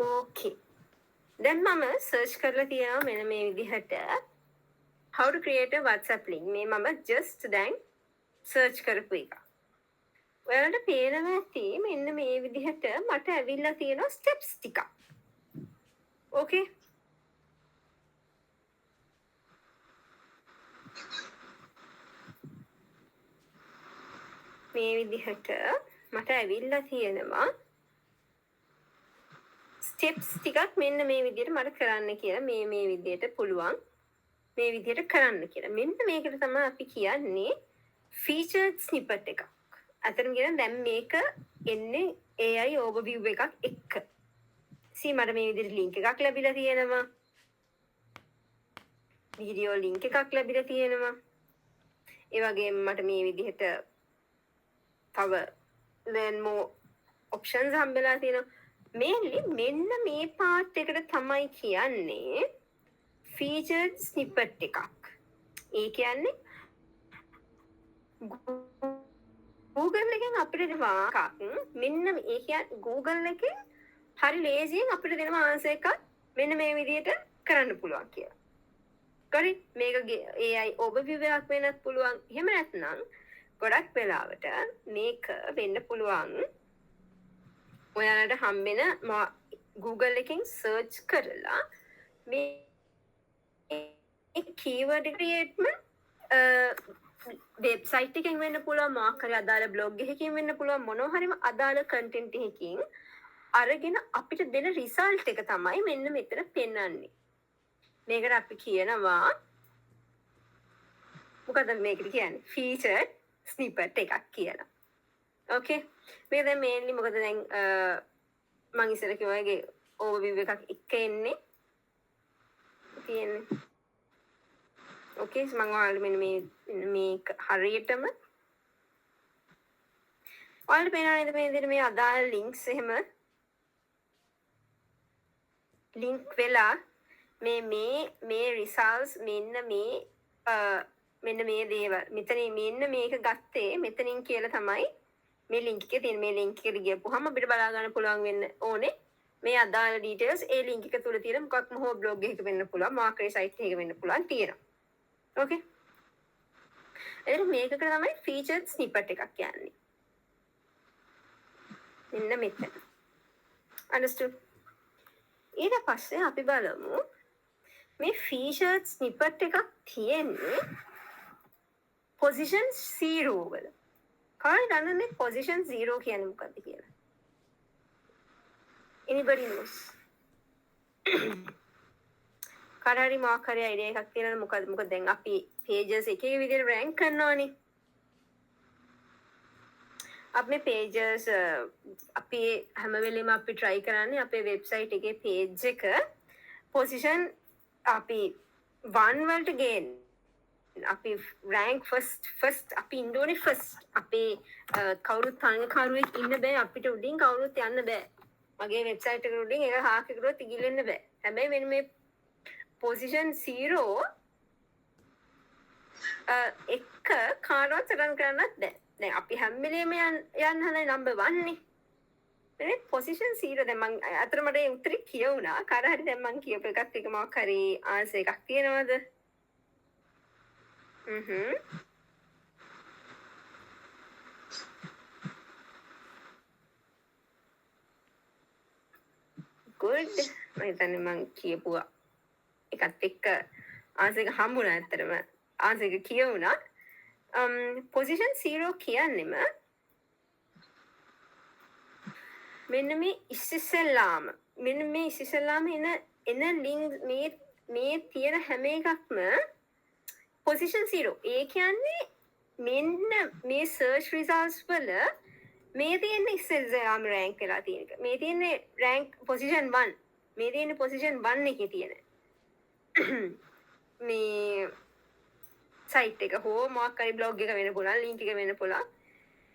B: Okay. දැන් මම search කරලා තියෙනවා මෙන්න මේ විදිහට how to create a WhatsApp link. මේ මම just දැන් search කරපු එක. ඔයාලට පේනවා ඇති මෙන්න මේ විදිහට මට ඇවිල්ලා තියෙනවා steps ටිකක්. Okay. මේ විදිහට මට ඇවිල්ලා තියෙනවා ස්ටෙප්ස් ටිකක් මෙන්න මේ විදිහට මට කරන්න කියලා මේ විදිහට පුළුවන් මේ විදිහට කරන්න කියලා. මෙන්න මේකට තමයි අපි කියන්නේ featured snippet එකක්. අතරම කියන දැන් මේක එන්නේ AI overview එකක් එක්ක. මට මේ විදිහට link එකක් ලැබිලා තියෙනවා. වීඩියෝ link එකක් ලැබිලා තියෙනවා. ඒ වගේම මට මේ විදිහට තව then more options හම්බෙලා තියෙනවා. mainly මෙන්න මේ part එකට තමයි කියන්නේ featured snippet එකක්. ඒ කියන්නේ Google එකෙන් අපිට දෙනවා එකක්. මෙන්න ඒ කියන්නේ Google එකෙන් හරි ලේසියෙන් අපිට දෙනවා answer එකක් මෙන්න මේ විදිහට කරන්න පුළුවන් කියලා. හරි මේක AI overview එකක් වෙන්නත් පුළුවන්. එහෙම නැත්නම් ගොඩක් වෙලාවට මේක වෙන්න පුළුවන් ඔයාලට හම්බෙන Google එකෙන් search කරලා මේ keyword createම website එකෙන් වෙන්න පුළුවන් මොකක් හරි අදාළ blog එකකින් වෙන්න පුළුවන් මොනවා හරිම අදාළ content එකකින් අරගෙන අපිට දෙන result එක තමයි මෙන්න මෙතන පෙන්වන්නේ. මේකට අපි කියනවා මොකද මේකට කියන්නේ featured snippet එකක් කියලා. Okay. මේක දැන් mainly මොකද දැන් මම ඉස්සර කිව්වා වගේ overview එකක් එක එන්නේ තියෙන්නේ. Okay. මම ඔයාලට මෙන්න මේක හරියටම ඔයාලට පේනවා නේද මේ විදිහට මේ අදාළ links එහෙම link වෙලා මේ results මෙන්න මේ දේවල් මෙතන මෙන්න මේක ගත්තේ මෙතනින් කියලා තමයි මේ link එකේ තියෙන මේ link එකට ගියපුවාම අපිට බලා ගන්න පුළුවන් වෙන්න ඕනේ මේ අදාළ details ඒ link එක තුල තියෙන මොකක්ම හෝ blog එකක වෙන්න පුළුවන් මාකරේ site එකක වෙන්න පුළුවන් තියෙනවා. Okay. එතන මේකකට තමයි featured snippet එකක් කියන්නේ. මෙන්න මෙතන. Understood? ඊට පස්සේ අපි බලමු මේ featured snippet එකක් තියෙන්නේ position 0 වල. කායි දන්නන්නේ position 0 කියන්නේ මොකක්ද කියලා? Anybody knows? කාරණි මොකක් හරි idea එකක් තියෙනවද මොකද දැන් අපි pages එක එක විදිහට rank කරනවානේ. අපේ pages අපි හැම වෙලෙම අපි try කරන්නේ අපේ website එකේ page එක position අපි 1 වලට ගේන්න අපි rank first අපි ඉන්නෝනේ first අපේ කවුරුත් තරඟකාරුවෙක් ඉන්න බෑ අපිට උඩින් කවුරුත් යන්න බෑ මගේ වෙබ්සයිට් එක උඩින් එක හාක් එකකට ඉගිලෙන්න බෑ හැබැයි මෙන්න මේ position 0 එක කාටවත් සටන් කරන්නත් බෑ දැන් අපි හැම වෙලේම යන්න හදන්නේ number 1 නේ මේ position 0 දැන් මම අතර මට ඒ උත්තරේ කියවුණා කාට හරි දැන් මම කියපු එකත් එක මොකක් හරි ආන්සර් එකක් තියෙනවද good මම හිතන්නේ මම කියපුවා එකත් එක්ක ආන්සර් එක හම්බුණා ඇත්තටම. ආන්සර් එක කියවුණා. පොසිෂන් 0 කියන්නෙම මෙන්න මේ ඉස්සෙල්ලාම එන ලින්ක් මේ තියෙන හැම එකක්ම පොසිෂන් 0. ඒ කියන්නේ මෙන්න මේ සර්ච් රිසල්ට්ස් වල මේ තියෙන ඉස්සෙල්ලාම රෑන්ක් වෙලා තියෙන එක. මේ තියෙන්නේ රෑන්ක් පොසිෂන් 1. මේ තියෙන්නේ පොසිෂන් 1 එකේ තියෙන. මේ සයිට් එක හෝ මොකක් හරි බ්ලොග් එක වෙන්න පුළුවන්, ලින්ක් එක වෙන්න පුළුවන්.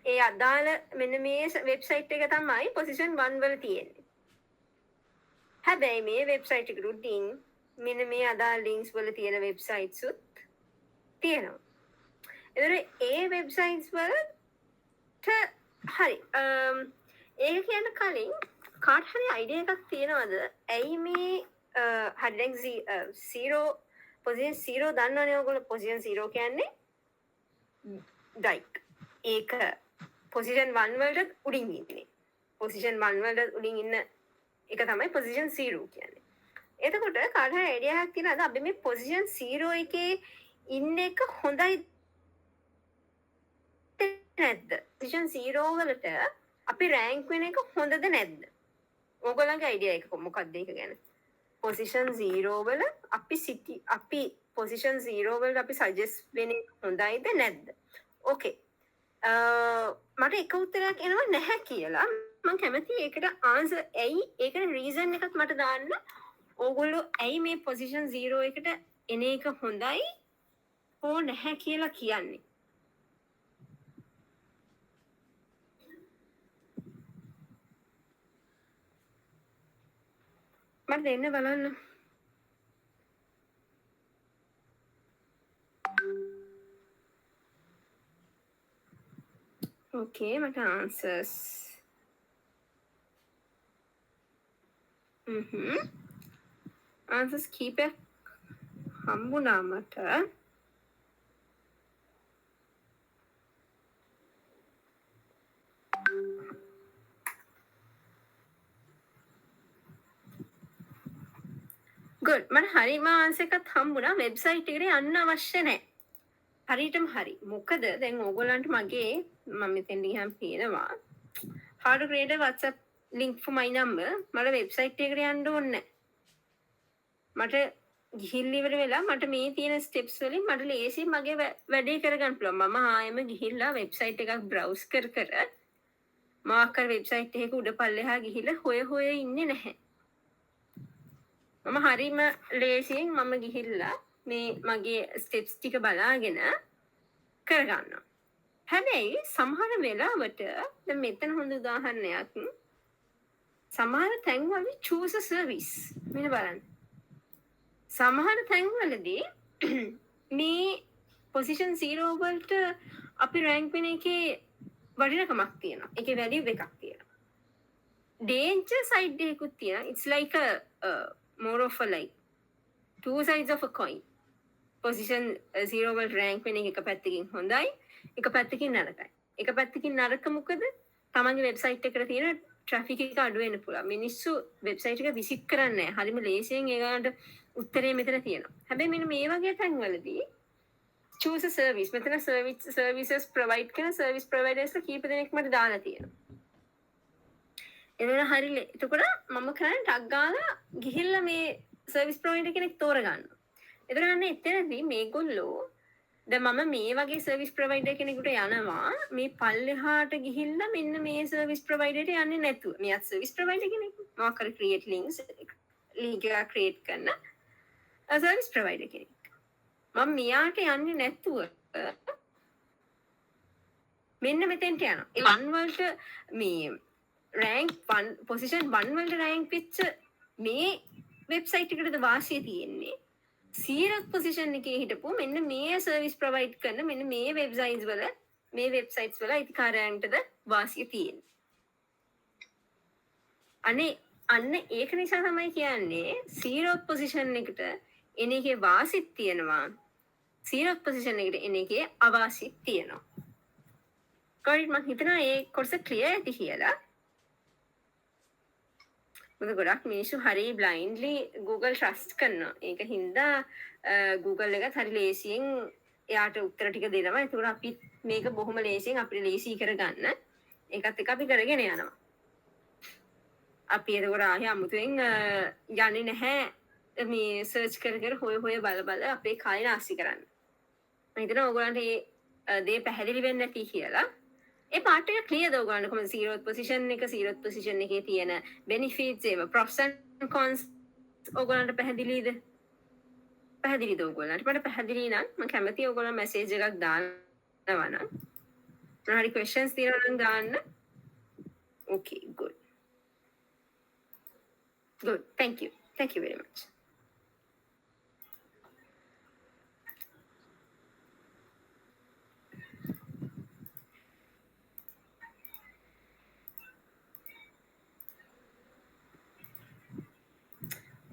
B: ඒ අදාළ මෙන්න මේ වෙබ්සයිට් එක තමයි පොසිෂන් 1 වල තියෙන්නේ. හැබැයි මේ වෙබ්සයිට් එකට උඩින් මෙන්න මේ අදාළ ලින්ක්ස් වල තියෙන වෙබ්සයිට්ස් උත් තියෙනවා. එතකොට ඒ වෙබ්සයිට්ස් වලට හරි ඒක කියන්න කලින් කාට හරි අයිඩියා එකක් තියෙනවද? ඇයි මේ හරි දැන් 0 පොසිෂන් 0 දන්නවනේ ඔයගොල්ලෝ. පොසිෂන් 0 කියන්නේ ඩයික්. ඒක පොසිෂන් 1 වලට උඩින් ඉන්නේ. පොසිෂන් 1 වලට උඩින් ඉන්න එක තමයි පොසිෂන් 0 කියන්නේ. එතකොට කාට හරි අයිඩියා එකක් තියෙනවද අපි මේ පොසිෂන් 0 එකේ ඉන්න එක හොඳයි නැද්ද? පොසිෂන් 0 වලට අපි රෑන්ක් වෙන එක හොඳද නැද්ද? ඕගොල්ලන්ගේ අයිඩියා එක මොකක්ද ඒක ගැන? පොසිෂන් 0 වල අපි පොසිෂන් 0 වලට අපි සජෙස්ට් වෙන එක හොඳයිද නැද්ද? ඕකේ. මට එක උත්තරයක් එනවා නැහැ කියලා. මම කැමතියි ඒකට ආන්සර් ඇයි ඒකට රීසන් එකක් මට දාන්න. ඕගොල්ලෝ ඇයි මේ පොසිෂන් 0 එකට එන එක හොඳයි හෝ නැහැ කියලා කියන්නේ? මට දෙන්න බලන්න. ඕකේ මට ආන්සර්ස් ආන්සර්ස් කීපයක් හම්බුණා මට. good. මට හරිම ආන්සර් එකක් හම්බුණා. වෙබ්සයිට් එකට යන්න අවශ්‍ය නැහැ. හරියටම හරි. මොකද දැන් ඕගොල්ලන්ට මගේ මම මෙතෙන් ගියම් පේනවා how to create a WhatsApp link for my number. මට වෙබ්සයිට් එකට යන්න ඕනේ නැහැ. මට ගිහිල්ලා ඉවර වෙලා මට මේ තියෙන ස්ටෙප්ස් වලින් මට ලේසි මගේ වැඩේ කරගන්න පුළුවන්. මම ආයෙම ගිහිල්ලා වෙබ්සයිට් එකක් බ්‍රවුස් කර මොකක් හරි වෙබ්සයිට් එකක උඩ පල්ලෙහා ගිහිල්ලා හොය ඉන්නේ නැහැ. මම හරිම ලේසියෙන් මම ගිහිල්ලා මේ මගේ ස්ටෙප්ස් ටික බලාගෙන කරගන්නවා. හැබැයි සමහර වෙලාවට දැන් මෙතන හොඳ උදාහරණයක්. සමහර තැන්වල choose a service මෙන්න බලන්න. සමහර තැන්වලදී මේ පොසිෂන් 0 වලට අපි රෑන්ක් වෙන එකේ වටිනකමක් තියෙනවා. ඒකේ වැලියු එකක් තියෙනවා. danger side එකකුත් තියෙනවා. it's like a more of a like two sides of a coin. Position 0 වල රෑන්ක් වෙන එක පැත්තකින් හොඳයි, එක පැත්තකින් නරකයි. එක පැත්තකින් නරක මොකද? තමන්ගේ වෙබ්සයිට් එකට තියෙන ට්‍රැෆික් එක අඩු වෙන්න පුළුවන්. මිනිස්සු වෙබ්සයිට් එක විසිට් කරන්නේ නැහැ. හරිම ලේසියෙන් ඒකට උත්තරේ මෙතන තියෙනවා. හැබැයි මෙන්න මේ වගේ තැන්වලදී choose a service. මෙතන services provide කරන service providers කීප දෙනෙක් මට දාලා තියෙනවා. එතන හරිය. එතකොට මම කරන්නේ ටග් ගාලා ගිහිල්ලා මේ service provider කෙනෙක් තෝරගන්නවා. එතන එතනදී මේගොල්ලෝ දැන් මම මේ වගේ සර්විස් ප්‍රොවයිඩර් කෙනෙකුට යනවා මේ පල්ලෙහාට ගිහිල්ලා මෙන්න මේ සර්විස් ප්‍රොවයිඩර්ට යන්නේ නැතුව මෙයාත් සර්විස් ප්‍රොවයිඩර් කෙනෙක් මොකක් හරි ක්‍රියේට් ලින්ක්ස් ලින්ක් එකක් ක්‍රියේට් කරන සර්විස් ප්‍රොවයිඩර් කෙනෙක් මම මෙයාට යන්නේ නැතුව මෙන්න මෙතෙන්ට යනවා ඒ 1 වලට මේ රෑන්ක් 1 පොසිෂන් 1 වලට රෑන්ක් වෙච්ච මේ වෙබ්සයිට් එකකටද වාසිය තියෙන්නේ සීරක් පොසිෂන් එකේ හිටපු මෙන්න මේ සර්විස් ප්‍රොවයිඩ් කරන මෙන්න මේ වෙබ්සයිට්ස් වල අයිතිකාරයන්ටද වාසිය තියෙන්නේ. අන්න ඒක නිසා තමයි කියන්නේ සීරක් පොසිෂන් එකට එන එකේ වාසිත් තියෙනවා. සීරක් පොසිෂන් එකට එන එකේ අවාසිත් තියෙනවා. කොහොමද මම හිතනවා ඒ කොටස ක්ලියර් ඇති කියලා. මොකද ගොඩක් මිනිස්සු හරි බ්ලයින්ඩ්ලි Google ට්‍රස්ට් කරනවා. ඒක හින්දා Google එකත් හරි ලේසියෙන් එයාට උත්තර ටික දෙනවා. ඒකෝර අපි මේක බොහොම ලේසියෙන් අපිට ලේසි කරගන්න ඒකත් එක අපි කරගෙන යනවා. අපි එතකොට ආයෙ අමුතුවෙන් යන්නේ නැහැ මේ සර්ච් කර කර හොය බල අපේ කය නාස්ති කරන්න. මම හිතනවා ඔයගොල්ලන්ට මේ දේ පැහැදිලි වෙන්නේ නැති කියලා. ඒ පාර්ට් එක ක්ලියර්ද ඔයගොල්ලන්ට කොහොමද 0th පොසිෂන් එක 0th පොසිෂන් එකේ තියෙන බෙනිෆිට්ස් ඒව ප්‍රොස් ඇන්ඩ් කොන්ස් ඔයගොල්ලන්ට පැහැදිලිද? පැහැදිලිද ඔයගොල්ලන්ට? මට පැහැදිලි නම් මම කැමතියි ඔයගොල්ලෝ මැසේජ් එකක් දානවා නම්. මොනවාරි questions තියෙනවා නම් දාන්න. Okay, good. Good. Thank you. Thank you very much.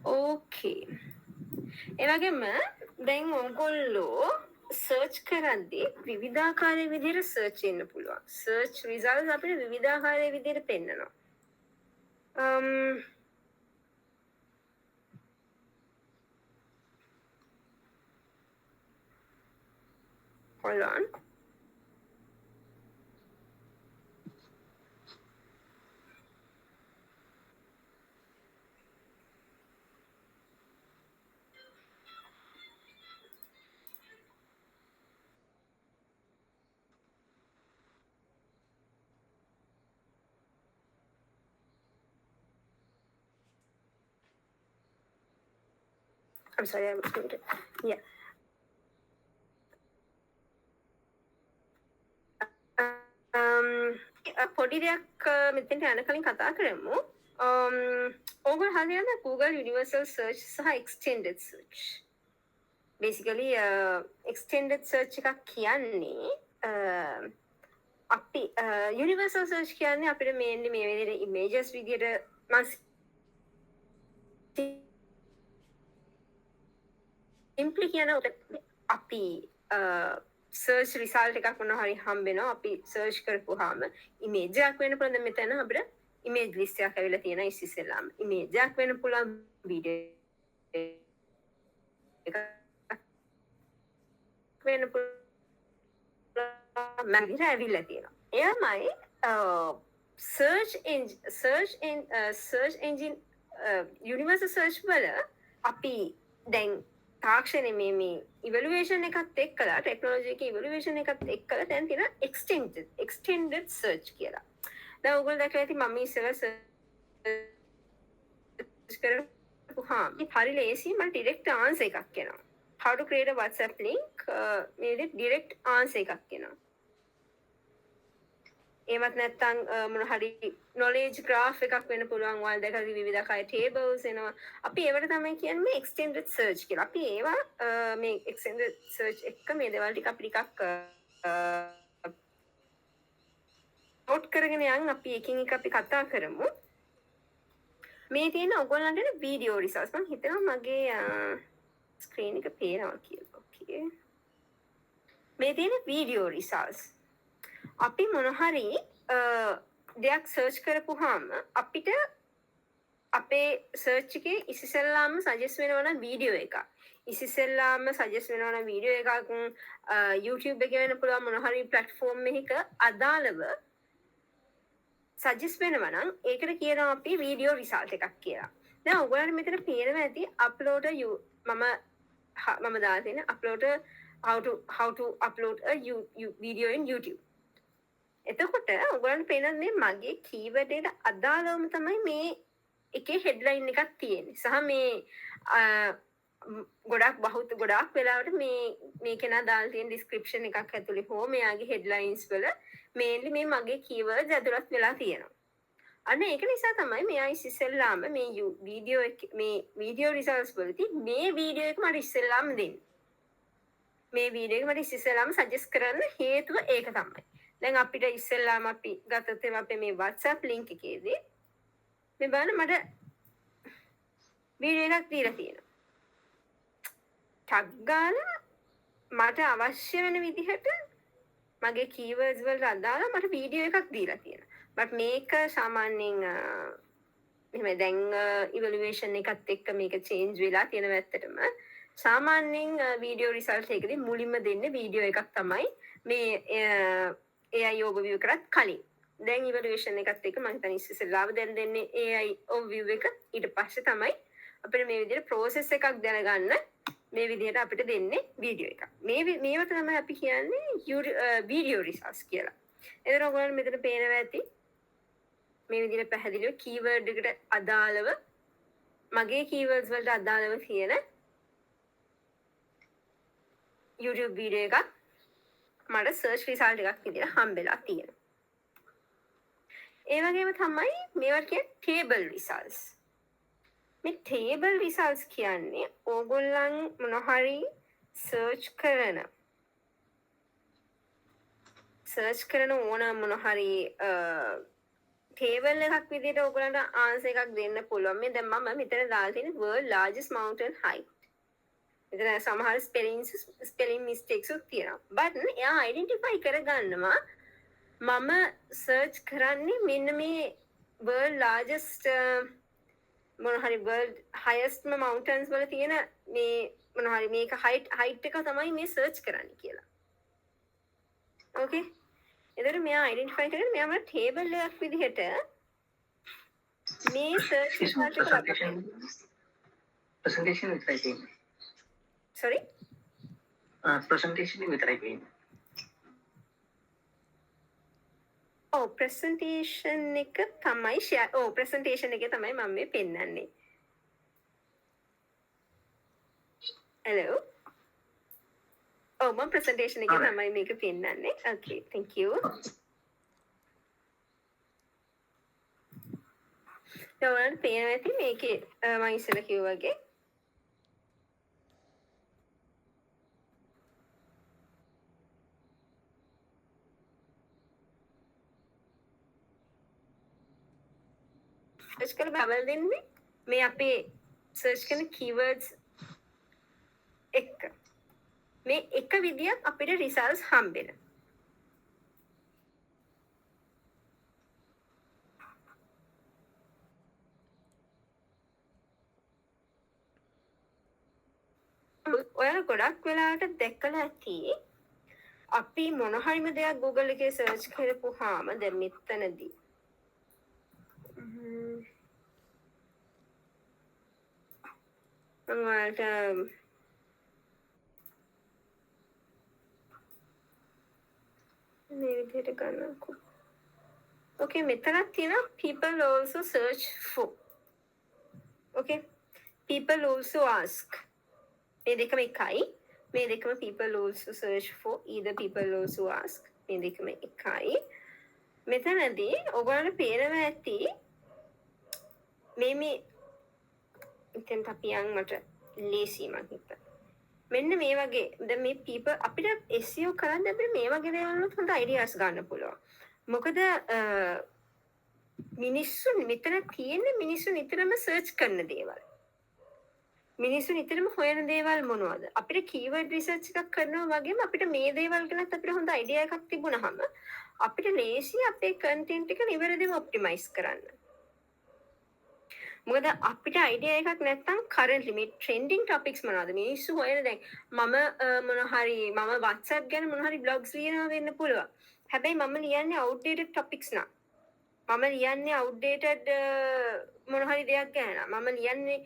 B: Okay. ඒ වගේම දැන් ඔයගොල්ලෝ සර්ච් කරද්දී විවිධාකාර විදිහට සර්ච් වෙන්න පුළුවන්. සර්ච් රිසල්ට්ස් අපිට විවිධාකාර විදිහට පෙන්නනවා. Hold on. I'm sorry, I was muted. Yeah. පොඩි දෙයක් මෙතෙන්ට යන කලින් කතා කරමු. ඕගොල්ලෝ හරියද Google Universal Search සහ Extended Search. Basically extended search එකක් කියන්නේ අපි Universal Search කියන්නේ අපිට mainly මේ විදිහට images විදිහට simply කියන අපි සර්ච් රිසල්ට් එකක් මොනවා හරි හම්බෙනවා අපි සර්ච් කරපුවාම ඉමේජ් එකක් වෙන්න පුළුවන්. දැන් මෙතන අපිට ඉමේජ් ලිස්ට් එකක් ඇවිල්ලා තියෙනවා ඉස්සෙල්ලාම. ඉමේජ් එකක් වෙන්න පුළුවන්, වීඩියෝ එකක් වෙන්න පුළුවන්, මැගිට ඇවිල්ලා තියෙනවා. එයමයි search engine universal search වල අපි දැන් තාක්ෂණය මේ ඉවලුවේෂන් එකත් එක්කලා ටෙක්නොලොජි එකේ ඉවලුවේෂන් එකත් එක්කලා දැන් තියෙන extended search කියලා. දැන් ඔයගොල්ලෝ දැක්කලා ඇති මම ඉස්සෙල්ලා සර්ච් කරපුවාම හරි ලේසි මට direct answer එකක් එනවා. How to create a WhatsApp link මේ direct answer එකක් එනවා. ඒවත් නැත්තම් මොන හරි knowledge graph එකක් වෙන්න පුළුවන්. ඔයාලා දැකලා විවිධාකාර tables එනවා. අපි ඒවට තමයි කියන්නේ extended search කියලා. අපි ඒවා මේ extended search එක මේ දේවල් ටික අපි ටිකක් note කරගෙන යන් අපි එකින් එක අපි කතා කරමු. මේ තියෙන ඔයගොල්ලන්ට video results. මම හිතනවා මගේ screen එක පේනවා කියලා. Okay. මේ තියෙන video results. අපි මොන හරි දෙයක් සර්ච් කරපුවාම අපිට අපේ සර්ච් එකේ ඉස්සෙල්ලාම සජෙස්ට් වෙනවා වීඩියෝ එකක්. ඉස්සෙල්ලාම සජෙස්ට් වෙනවා වීඩියෝ එකක් YouTube එකේ වෙන්න පුළුවන් මොන හරි platform එකක අදාළව සජෙස්ට් වෙනවා නම් ඒකට කියනවා අපි වීඩියෝ රිසල්ට් එකක් කියලා. දැන් ඔයගොල්ලන්ට මෙතන පේනවා ඇති upload මම දාලා තියෙන upload how to upload a video in YouTube. එතකොට ඔයගොල්ලන්ට පේනන්නේ මගේ කීවර්ඩ් එකට අදාළවම තමයි මේ එකේ හෙඩ්ලයින් එකක් තියෙන්නේ. සහ මේ ගොඩක් වෙලාවට මේ කෙනා දාලා තියෙන ඩිස්ක්‍රිප්ෂන් එකක් ඇතුලේ හෝ මෙයාගේ හෙඩ්ලයින්ස් වල මේන්ලි මේ මගේ කීවර්ඩ්ස් ඇතුළත් වෙලා තියෙනවා. අන්න ඒක නිසා තමයි මෙයා ඉස්සෙල්ලාම මේ වීඩියෝ රිසල්ට්ස් වලදී මේ වීඩියෝ එක මට ඉස්සෙල්ලාම දෙන්නේ. මේ වීඩියෝ එක මට ඉස්සෙල්ලාම සජෙස්ට් කරන්න හේතුව ඒක තමයි. දැන් අපිට ඉස්සෙල්ලාම අපි ගත්තොත් අපේ මේ WhatsApp link එකේදී මේ බලන්න මට වීඩියෝ එකක් දීලා තියෙනවා. ටග් ගාලා මට අවශ්‍ය වෙන විදිහට මගේ keywords වලට අදාළ මට වීඩියෝ එකක් දීලා තියෙනවා. බට් මේක සාමාන්‍යයෙන් එහෙම දැන් ඉවලුවේෂන් එකත් එක්ක මේක චේන්ජ් වෙලා තියෙනවා ඇත්තටම. සාමාන්‍යයෙන් වීඩියෝ රිසල්ට් එකකදී මුලින්ම දෙන්නේ වීඩියෝ එකක් තමයි මේ AI overview කරත් කලින්. දැන් ඉවලුවේෂන් එකත් එක්ක මම හිතන්නේ ඉස්සෙල්ලාම දැන් දෙන්නේ AI overview එක. ඊට පස්සේ තමයි අපිට මේ විදිහට process එකක් දැනගන්න මේ විදිහට අපිට දෙන්නේ වීඩියෝ එකක්. මේවට තමයි අපි කියන්නේ වීඩියෝ රිසල්ට්ස් කියලා. එතන ඔයගොල්ලන්ට මෙතන පේනවා ඇති මේ විදිහට පැහැදිලිව කීවර්ඩ් එකට අදාළව මගේ කීවර්ඩ්ස් වලට අදාළව තියෙන YouTube වීඩියෝ එකක් මට සර්ච් රිසල්ට් එකක් විදිහට හම්බෙලා තියෙනවා. ඒ වගේම තමයි මේවට කියන්නේ ටේබල් රිසල්ට්ස්. මේ ටේබල් රිසල්ට්ස් කියන්නේ ඕගොල්ලන් මොන හරි සර්ච් කරන ඕන මොන හරි ටේබල් එකක් විදිහට ඕගොල්ලන්ට ආන්සර් එකක් දෙන්න පුළුවන්. මේ දැන් මම මෙතන දාලා තියෙන world largest mountain height. මෙතන සමහර ස්පෙලිං මිස්ටේක්ස් උත් තියෙනවා. but එයා අයිඩෙන්ටිෆයි කරගන්නවා මම සර්ච් කරන්නේ මෙන්න මේ world largest මොන හරි world highest mountains වල තියෙන මේ මොන හරි මේක height එක තමයි මේ සර්ච් කරන්නේ කියලා. okay එතකොට මෙයා අයිඩෙන්ටිෆයි කරගෙන මෙයා මට ටේබල් එකක් විදිහට මේ සර්ච් රිසල්ට් එක
D: presentation විතරයි තියෙන්නේ.
B: sorry
D: presentation විතරයි තියෙන්නේ.
B: ප්‍රසන්ටේෂන් එක තමයි ප්‍රසන්ටේෂන් එකේ තමයි මම මේ පෙන්නන්නේ. hello මම ප්‍රසන්ටේෂන් එකේ තමයි මේක පෙන්නන්නේ. okay thank you. ඔයාලට පේනවා ඇති මේකේ මම ඉස්සෙල්ලා කිව්වා වගේ සර්ච් කරලා බබල් දෙන්නේ මේ අපේ සර්ච් කරන කීවර්ඩ්ස් එක මේ එක විදියක් අපිට රිසල්ට්ස් හම්බෙන. ඔයාලා ගොඩක් වෙලාවට දැක්කලා ඇති අපි මොන හරිම දෙයක් Google එකේ සර්ච් කරපුවාම දැන් මෙතනදී ඔයාලට මේ විදිහට ගන්නකො. okay මෙතනක් තියෙනවා people also search for. okay people also ask. මේ දෙකම එකයි. මේ දෙකම people also search for either people also ask. මේ දෙකම එකයි. මෙතනදී ඔයගොල්ලන්ට පේනවා ඇති මේ ඉතින් අපි යන් මට ලේසි මං හිතා. මෙන්න මේ වගේ දැන් මේ people අපිට SEO කරන්න අපිට මේ වගේ දේවල් වලට හොඳ ideas ගන්න පුළුවන්. මොකද මිනිස්සු මෙතන තියෙන්නේ මිනිස්සු නිතරම search කරන දේවල්. මිනිස්සු නිතරම හොයන දේවල් මොනවද? අපිට keyword research එකක් කරනවා වගේම අපිට මේ දේවල් ගැනත් අපිට හොඳ idea එකක් තිබුණාම අපිට ලේසි අපේ content එක නිවැරදිව optimize කරන්න. මොකද අපිට idea එකක් නැත්නම් currently මේ trending topics මොනවද? මිනිස්සු හොයන දැන් මම WhatsApp ගැන මොන හරි blogs ලියනවා වෙන්න පුළුවන්. හැබැයි මම ලියන්නේ outdated topics නා. මම ලියන්නේ outdated මොන හරි දෙයක් ගැන නා. මම ලියන්නේ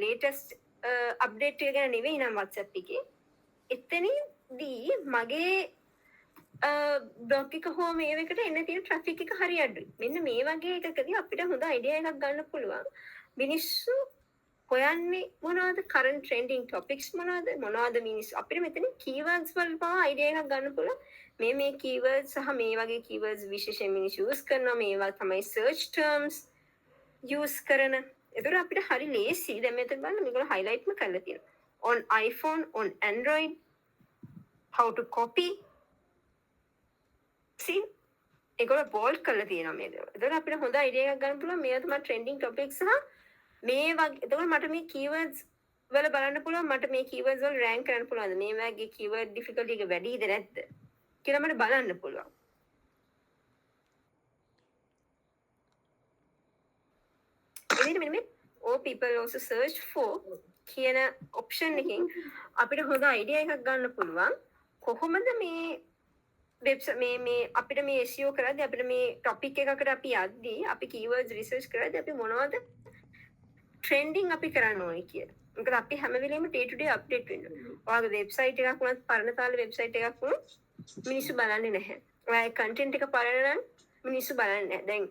B: latest අප්ඩේට් එක ගැන නෙවෙයි නම් WhatsApp එකේ. එතනදී මගේ බ්ලොග් එක හෝ මේ එකට එන්න තියෙන ට්‍රැෆික් එක හරි අඩුයි. මෙන්න මේ වගේ එකකදී අපිට හොඳ අයිඩියා එකක් ගන්න පුළුවන්. මිනිස්සු හොයන්නේ මොනවද current trending topics මොනවද මිනිස්සු අපිට මෙතන keywords වල පවා අයිඩියා එකක් ගන්න පුළුවන්. මේ keywords සහ මේ වගේ keywords විශේෂයෙන් මිනිස්සු use කරනවා. මේවා තමයි search terms use කරන. ඒතර අපිට හරි ලේසි. දැන් මෙතන බලන්න මේගොල්ලෝ highlightම කරලා තියෙනවා. on iPhone, on Android, how to copy. see ඒගොල්ලෝ bold කරලා තියෙනවා මේ දේවල්. ඒතර අපිට හොඳ අයිඩියා එකක් ගන්න පුළුවන්. මේවා තමයි trending topics සහ මේ වගේ. ඒතකොට මට මේ keywords වල බලන්න පුළුවන් මට මේ keywords වල rank කරන්න පුළුවන්ද? මේ වගේ keyword difficulty එක වැඩිද නැද්ද කියලා මට බලන්න පුළුවන්. එදින මෙන්න මේ all people also search for කියන ඔප්ෂන් එකෙන් අපිට හොඳ අයිඩියා එකක් ගන්න පුළුවන් කොහොමද මේ මේ අපිට මේ SEO කරද්දී අපිට මේ ටොපික් එකකට අපි යද්දී අපි keywords research කරද්දී අපි මොනවද trending අපි කරන්න ඕනේ කියලා. මොකද අපි හැම වෙලේම day to day update වෙන්න ඕනේ. ඔයාගේ වෙබ්සයිට් එකක් වුණත් පරණ තාලේ වෙබ්සයිට් එකක් වුණත් මිනිස්සු බලන්නේ නැහැ. ඔයාගේ content එක පරණ නම් මිනිස්සු බලන්නේ නැහැ. දැන්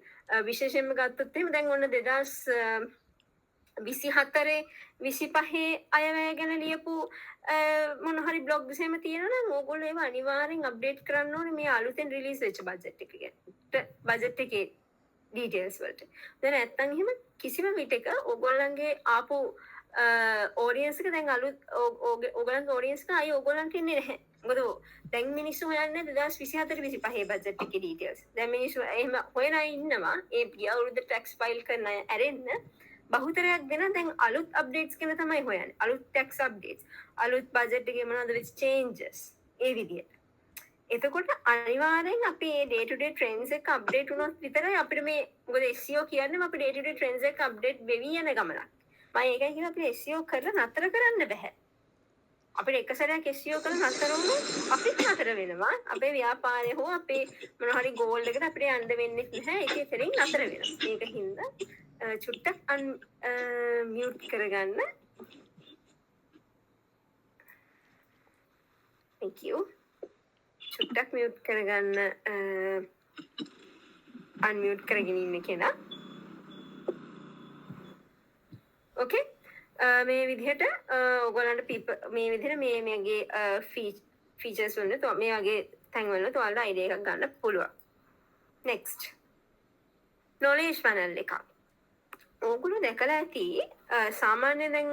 B: විශේෂයෙන්ම ගත්තොත් එහෙම දැන් ඔන්න 2024 25 අයවැය ගැන ලියපු මොන හරි බ්ලොග්ස් එහෙම තියෙනවා නම් ඕගොල්ලෝ ඒව අනිවාර්යෙන් අප්ඩේට් කරන්න ඕනේ මේ අලුතෙන් රිලීස් වෙච්ච බජට් එක ගැන. බජට් එකේ ඩීටේල්ස් වලට. දැන් නැත්තම් එහෙම කිසිම විටක ඕගොල්ලන්ගේ ආපු ඔඩියන්ස් එක දැන් අලුත් ඕගොල්ලන්ගේ ඔඩියන්ස් එක අය ඕගොල්ලන්ට ඉන්නේ නැහැ. මොකද දැන් මිනිස්සු හොයන්නේ 2024 25 බජට් එකේ ඩීටේල්ස්. දැන් මිනිස්සු එහෙම හොයන අය ඉන්නවා. ඒ ගිය අවුරුද්ද ටැක්ස් ෆයිල් කරන අය ඇරෙන්න බහුතරයක් දෙනා දැන් අලුත් අප්ඩේට්ස් ගැන තමයි හොයන්නේ. අලුත් ටැක්ස් අප්ඩේට්ස්, අලුත් බජට් එකේ මොනවද වෙච්ච චේන්ජස් ඒ විදියට. එතකොට අනිවාර්යෙන් අපි මේ day to day trends එක අප්ඩේට් වුණොත් විතරයි අපිට මේ මොකද SEO කියන්නේ අපි day to day trends එක අප්ඩේට් වෙවි යන ගමනක්. මම ඒකයි කියන අපිට SEO කරලා නතර කරන්න බෑ. අපිට එක සැරයක් SEO කරලා නතර වුණොත් අපිත් නතර වෙනවා. අපේ ව්‍යාපාරය හෝ අපේ මොන හරි ගෝල් එකට අපිට යන්න වෙන්නේ නැහැ. ඒකේ තරින් නතර වෙනවා. මේක හින්දා චුට්ටක් මියුට් කරගන්න. Thank you. චුට්ටක් මියුට් කරගන්න අන්මියුට් කරගෙන ඉන්න කෙනා. ඕකේ. මේ විදිහට ඔයගොල්ලන්ට මේ විදිහට මේගේ ෆීචර්ස් වලට මේ වගේ තැන් වලට ඔයාලට අයිඩියා එකක් ගන්න පුළුවන්. next knowledge panel එකක්. ඕගොල්ලෝ දැකලා ඇති සාමාන්‍යයෙන් දැන්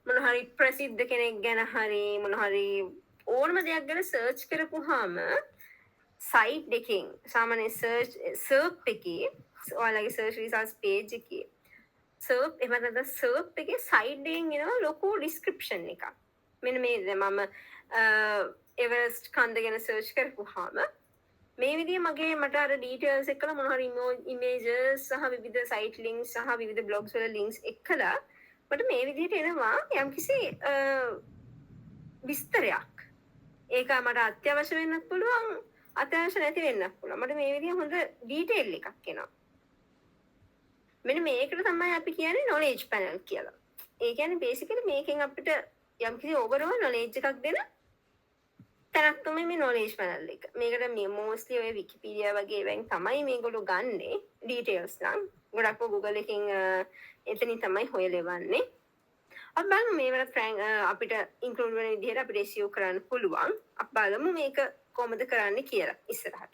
B: මොන හරි ප්‍රසිද්ධ කෙනෙක් ගැන හරි මොන හරි ඕනම දෙයක් ගැන සර්ච් කරපුවාම සයිට් එකකින් සාමාන්‍ය සර්ච් එකේ ඔයාලගේ සර්ච් රිසල්ට්ස් පේජ් එකේ සර්ච් එහෙම නැත්නම් සර්ච් එකේ සයිඩ් එකෙන් එනවා ලොකු ඩිස්ක්‍රිප්ෂන් එකක්. මෙන්න මේ මම එවරස්ට් කන්ද ගැන සර්ච් කරපුවාම මේ විදිහේ මට අර ඩීටේල්ස් එක්කලා මොන හරි ඉමේජස් සහ විවිධ සයිට් ලින්ක්ස් සහ විවිධ බ්ලොග්ස් වල ලින්ක්ස් එක්කලා මට මේ විදිහට එනවා යම්කිසි විස්තරයක්. ඒක මට අත්‍යවශ්‍ය වෙන්නත් පුළුවන් අත්‍යවශ්‍ය නැති වෙන්නත් පුළුවන්. මට මේ විදිහ හොඳ ඩීටේල් එකක් එනවා. මෙන්න මේකට තමයි අපි කියන්නේ knowledge panel කියලා. ඒ කියන්නේ basically මේකෙන් අපිට යම්කිසි overall knowledge එකක් දෙන තැනක් තමයි මේ knowledge panel එක. මේකට මේ mostly ඔය Wikipedia වගේ එකෙන් තමයි මේගොල්ලෝ ගන්නෙ details නම්. ගොඩක් Google එකෙන් එතනින් තමයි හොයලෙවන්නේ. අපි බලමු මේවට අපිට include වෙන විදිහට අපිට SEO කරන්න පුළුවන්. අපි බලමු මේක කොහොමද කරන්න කියලා ඉස්සරහට.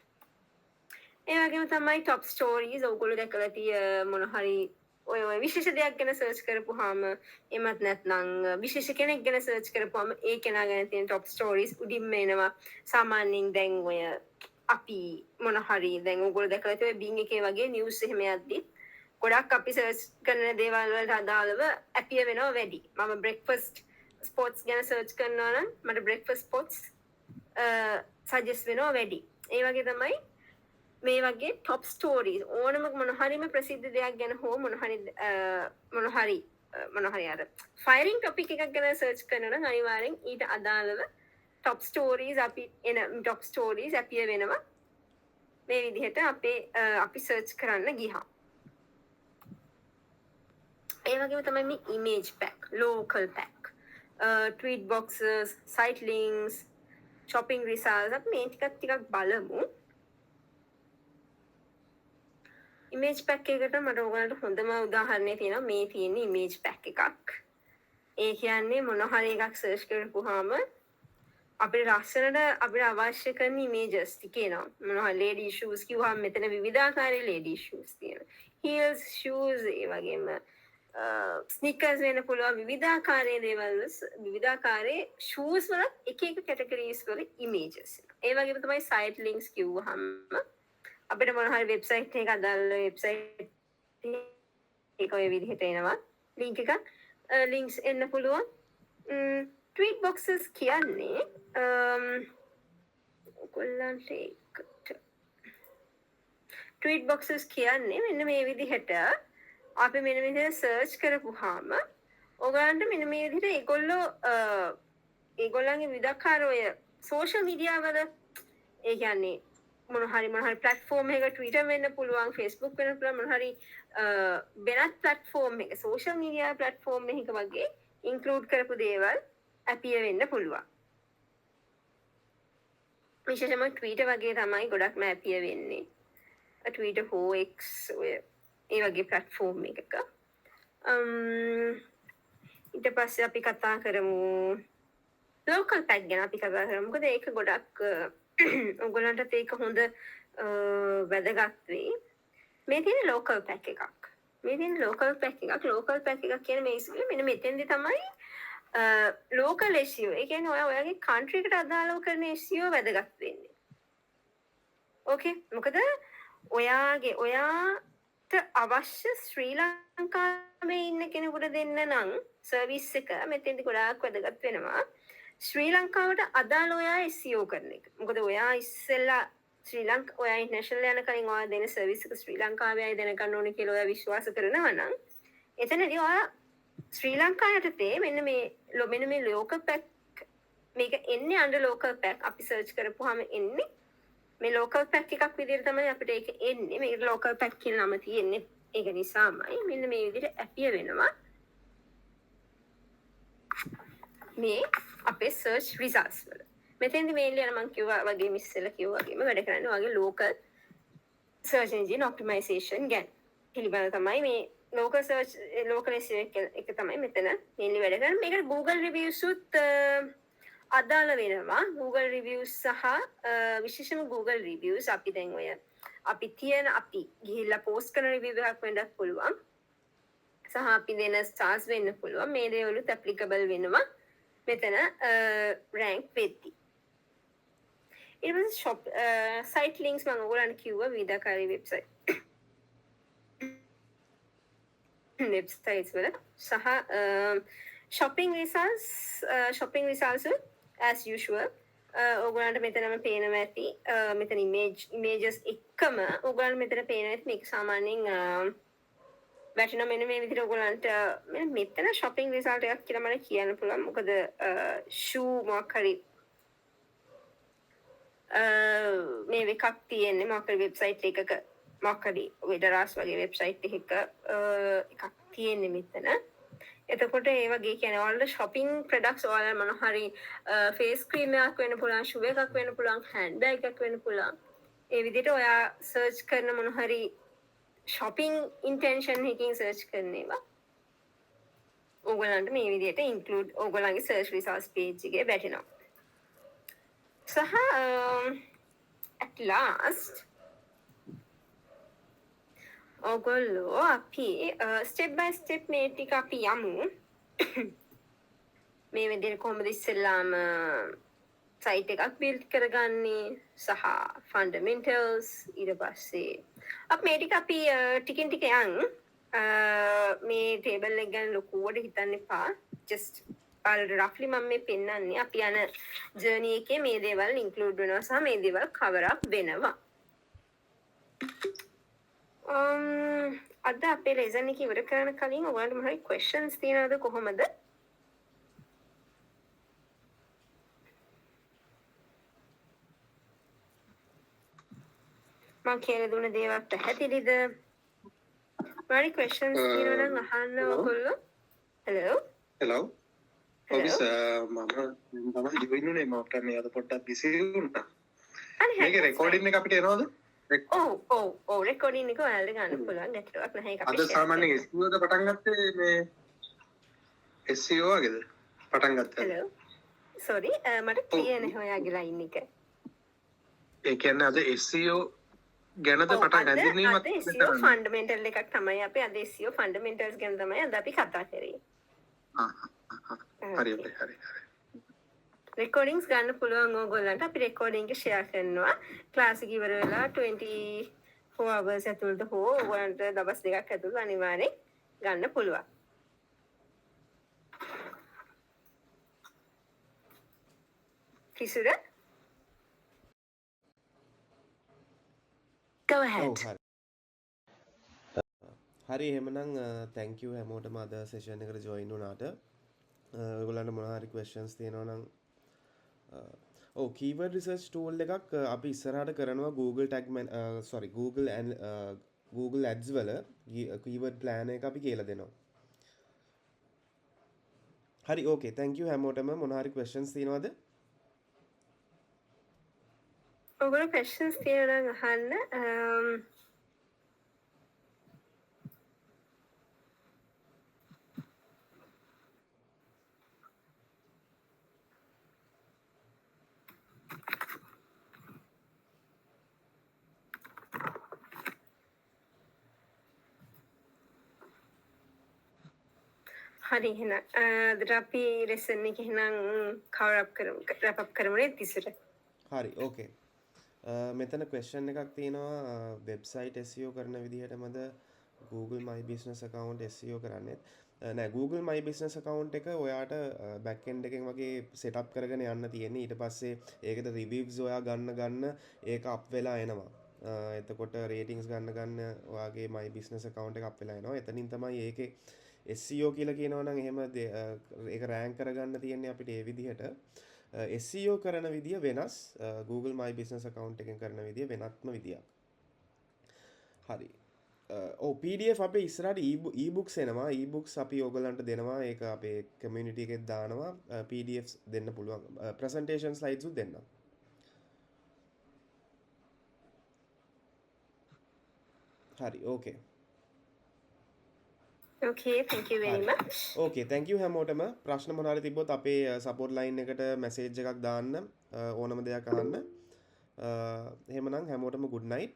B: ඒ වගේම තමයි top stories ඔයගොල්ලෝ දැකලා තිය මොන හරි ඔය විශේෂ දෙයක් ගැන සර්ච් කරපුවාම එමත් නැත්නම් විශේෂ කෙනෙක් ගැන සර්ච් කරපුවාම ඒ කෙනා ගැන තියෙන top stories උඩින්ම එනවා. සාමාන්‍යයෙන් දැන් ඔය අපි මොන හරි දැන් ඔයගොල්ලෝ දැකලා තිය Bing එකේ වගේ news එහෙම යද්දි ගොඩක් අපි සර්ච් කරන දේවල් වලට අදාළව appear වෙනවා වැඩි. මම breakfast spots ගැන සර්ච් කරනවා නම් මට breakfast spots suggest වෙනවා වැඩි. ඒ වගේ තමයි මේ වගේ top stories ඕනම මොන හරිම ප්‍රසිද්ධ දෙයක් ගැන හෝ මොන හරි අර firing topic එකක් ගැන සර්ච් කරනවා නම් අනිවාර්යෙන් ඊට අදාළව top stories top stories appear වෙනවා. මේ විදිහට අපි සර්ච් කරන්න ගියා. ඒ වගේම තමයි මේ image pack, local pack, tweet boxes, site links, shopping results අපි මේ ටිකක් බලමු. image pack එකට මට ඔයගලන්ට හොඳම උදාහරණය තියෙනවා මේ තියෙන image pack එකක්. ඒ කියන්නේ මොන හරි එකක් search කරපුවාම අපිට ලස්සනට අපිට අවශ්‍ය කරන images ටික එනවා. මොන හරි lady shoes කිව්වහම මෙතන විවිධාකාරයේ lady shoes තියෙනවා. heels shoes ඒ වගේම sneakers වෙන්න පුළුවන් විවිධාකාරයේ දේවල් විවිධාකාරයේ shoes වල එක categories වල images. ඒ වගේම තමයි site links කිව්වහම අපිට මොන හරි වෙබ්සයිට් එකක අදාළ වෙබ්සයිට් එක ඔය විදිහට එනවා link එකක් links එන්න පුළුවන්. tweet boxes කියන්නේ ඔයගොල්ලන්ට tweet boxes කියන්නේ මෙන්න මේ විදිහට අපි මෙන්න මේ විදිහට සර්ච් කරපුවාම ඔයගලන්ට මෙන්න මේ විදිහට ඒගොල්ලන්ගේ විවිධාකාර ඔය සෝෂල් මීඩියා වල ඒ කියන්නේ මොන හරි ප්ලැට්ෆෝම් එකක Twitter වෙන්න පුළුවන් Facebook වෙන්න පුළුවන් මොන හරි වෙනත් ප්ලැට්ෆෝම් එක සෝෂල් මීඩියා ප්ලැට්ෆෝම් එකක වගේ ඉන්ක්ලූඩ් කරපු දේවල් අපිය වෙන්න පුළුවන්. විශේෂයෙන්ම Twitter වගේ තමයි ගොඩක්ම අපිය වෙන්නේ. Twitter හෝ X ඔය ඒ වගේ ප්ලැට්ෆෝම් එකක. ඊට පස්සේ අපි කතා කරමු local pack ගැන අපි කතා කරමු. මොකද ඒක ගොඩක් ඔයගොල්ලන්ටත් ඒක හොඳ වැදගත් වෙයි. මේ තියෙන local pack එකක්. local pack එකක් කියන්නේ මේ ඉස්සෙල්ලා මෙන්න මෙතෙන්දි තමයි local SEO. ඒ කියන්නේ ඔයාගේ country එකට අදාළව කරන SEO වැදගත් වෙන්නේ. ඕකේ. මොකද ඔයාට අවශ්‍ය ශ්‍රී ලංකාවේ ඉන්න කෙනෙකුට දෙන්න නම් සර්විස් එක මෙතෙන්දි ගොඩාක් වැදගත් වෙනවා. ශ්‍රී ලංකාවට අදාළ ඔයා SEO කරන එක. මොකද ඔයා ඉස්සෙල්ලා ඔයා ඉන්ටර්නැෂනල් යන කලින් ඔයා දෙන සර්විස් එක ශ්‍රී ලංකාවේ අය දැනගන්න ඕනේ කියලා ඔයා විශ්වාස කරනවා නම් එතනදී ඔයා ශ්‍රී ලංකාව යටතේ මෙන්න මේ local pack මේක එන්නේ under local pack අපි සර්ච් කරපුවාම එන්නේ මේ local pack එකක් විදිහට තමයි අපිට ඒක එන්නේ. මේක local pack කියලා නම තියෙන්නේ. ඒක නිසාමයි මෙන්න මේ විදිහට අපිය වෙනවා. මේ අපේ search results වල. මෙතෙන්දි mainly අර මම කිව්වා වගේ ඉස්සෙල්ලා කිව්වා වගේම වැඩ කරන්නේ ඔයගේ local search engine optimization ගැන. පිළිබඳ තමයි මේ local SEO එක තමයි මෙතන mainly වැඩ කරන්නේ. මේකට Google reviews උත් අදාළ වෙනවා. Google reviews සහ විශේෂයෙන්ම Google reviews අපි දැන් ඔය අපි ගිහිල්ලා post කරන review එකක් වෙන්නත් පුළුවන්. සහ අපි දෙන stars වෙන්න පුළුවන්. මේ දේවලුත් applicable වෙනවා. මෙතන rank වෙද්දි. ඊට පස්සේ site links මම ඔයගොල්ලන්ට කිව්වා විවිධාකාරී websites වල සහ shopping results as usual ඔයගොල්ලන්ට මෙතනම පේනවා ඇති මෙතන images එකම ඔයගොල්ලන්ට මෙතන පේනවා ඇති මේක සාමාන්‍යයෙන් වැටෙනවා මෙන්න මේ විදිහට ඔයගොල්ලන්ට මෙතන shopping result එකක් කියලා මම කියන්න පුළුවන් මොකද shoe මොකක් හරි මේ එකක් තියෙන්නේ මොකක් හරි website එකක මොකක් හරි වෙඩරාස් වගේ website එකක එකක් තියෙන්නේ මෙතන. එතකොට ඒ වගේ කියන්නේ ඔයාලට shopping products ඔයාලා මොන හරි face cream එකක් වෙන්න පුළුවන්, shoe එකක් වෙන්න පුළුවන්, handbag එකක් වෙන්න පුළුවන්. ඒ විදිහට ඔයා search කරන මොන හරි shopping intention එකකින් search කරන ඒවා ඔයගොල්ලන්ට මේ විදිහට include ඔයගොල්ලන්ගේ search results page එකේ වැටෙනවා. සහ at last ඔයගොල්ලෝ අපි step by step මේ ටික අපි යමු. මේ විදිහට කොහොමද ඉස්සෙල්ලාම site එකක් build කරගන්නේ සහ fundamentals ඊට පස්සේ අපි මේ ටික අපි ටිකින් ටික යන් මේ table එක ගැන ලොකුවට හිතන්න එපා. just roughly මම මේ පෙන්නන්නේ අපි යන journey එකේ මේ දේවල් include වෙනවා සහ මේ දේවල් cover up වෙනවා. අද අපේ lesson එක ඉවර කරන කලින් ඔයාලට මොනවද questions තියෙනවද කොහොමද? මම කියලා දුන්න දේවල් පැහැදිලිද? මොනවද questions තියෙනවද නම් අහන්න ඔයගොල්ලෝ. hello
D: ඔබිස් මම තමයි ජොයින් උනේ මට මේ අද පොඩ්ඩක් බිසි වුණා. මේක රෙකෝඩින් එක අපිට එනවද?
B: ඔව් රෙකෝඩින් එක ඔයාලට ගන්න පුළුවන් ගැටලුවක් නැහැ ඒක
D: අපිට. අද සාමාන්‍යයෙන් SEO ද පටන් ගත්තේ මේ SEO වගේද පටන් ගත්තා?
B: hello sorry මට clear නැහැ ඔයාගේ line එක.
D: ඒ කියන්නේ අද SEO ගැනද පටන් ගන්නේ
B: අද SEO fundamental එකක් තමයි අපි අද SEO fundamentals ගැන තමයි අද අපි කතා කරේ.
D: හරි.
B: recordings ගන්න පුළුවන් ඕගොල්ලන්ට. අපි recording එක share කරනවා. class එක ඉවර වෙලා 24 hours ඇතුළත හෝ ඔයගොල්ලන්ට දවස් දෙකක් ඇතුළත අනිවාර්යෙන් ගන්න පුළුවන්. කිසිද? go ahead.
A: හරි එහෙමනම් thank you හැමෝටම අද session එකට join වුණාට. ඔයගොල්ලන්ට මොනවා හරි questions තියෙනවා නම් keyword research tool එකක් අපි ඉස්සරහට කරනවා Google Ads වල keyword plan එක අපි කියලා දෙනවා. හරි okay thank you හැමෝටම මොනවා හරි questions තියෙනවද?
B: ඔයගොල්ලෝ questions තියෙනවා නම් අහන්න. හරි එහෙනම් අදට අපි ලෙසන් එක එහෙනම් wrap up කරමු නේද තිසර?
A: හරි okay. මෙතන question එකක් තියෙනවා website SEO කරන විදිහටමද Google My Business account SEO කරන්නේ? නෑ Google My Business account එක ඔයාට back end එකෙන් වගේ setup කරගෙන යන්න තියෙන්නේ. ඊට පස්සේ ඒකට reviews ඔයා ගන්න ඒක up වෙලා එනවා. එතකොට ratings ගන්න ඔයාගේ My Business account එක up වෙලා එනවා. එතනින් තමයි ඒකේ SEO කියලා කියනවා නම් එහෙම ඒක rank කරගන්න තියෙන්නේ අපිට ඒ විදිහට. SEO කරන විදිය වෙනස්. Google My Business account එකෙන් කරන විදිය වෙනත්ම විදියක්. හරි. PDF අපේ ඉස්සරහට e-books එනවා. e-books අපි ඔයගලන්ට දෙනවා. ඒක අපේ community එකෙත් දානවා. PDFs දෙන්න පුළුවන්. presentation slides උත් දෙන්නම්. හරි. okay.
B: Okay, thank you very much.
A: Okay, thank you හැමෝටම. ප්‍රශ්න මොනවා හරි තිබ්බොත් අපේ support line එකට message එකක් දාන්න. ඕනම දෙයක් අහන්න. එහෙමනම් හැමෝටම good night.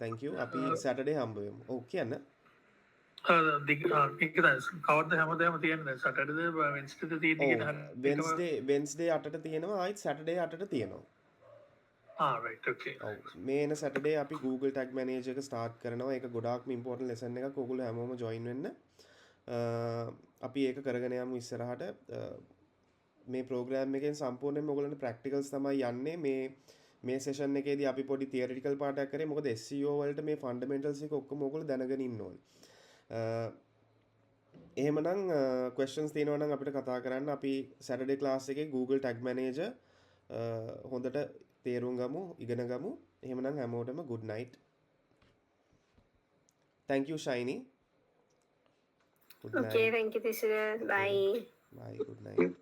A: Thank you. අපි Saturday හම්බ වෙමු. ඔව් කියන්න.
E: කවද්ද හැමදාම තියෙන්නේ සැටර්ඩේද වෙන්ස්ඩේද තියෙන්නේ
A: Wednesday 8ට තියෙනවා ආයිත් Saturday 8ට තියෙනවා.
E: right okay.
A: මේ එන Saturday අපි Google Tag Manager එක start කරනවා. ඒක ගොඩාක්ම important lesson එකක්. ඔයගොල්ලෝ හැමෝම join වෙන්න. අපි ඒක කරගෙන යමු ඉස්සරහට. මේ program එකෙන් සම්පූර්ණයෙන්ම ඔයගොල්ලන්ට practicals තමයි යන්නේ. මේ session එකේදී අපි පොඩි theoretical part එකක් කරේ. මොකද SEO වලට මේ fundamentals එක ඔක්කොම ඔයගොල්ලෝ දැනගෙන ඉන්න ඕනේ. එහෙමනම් questions තියෙනවා නම් අපිට කතා කරන්න. අපි Saturday class එකේ Google Tag Manager හොඳට තේරුම් ගමු, ඉගෙන ගමු. එහෙමනම් හැමෝටම good night. Thank you Shiny.
B: Okay, thank you Tisha. Bye.
A: Bye, good night.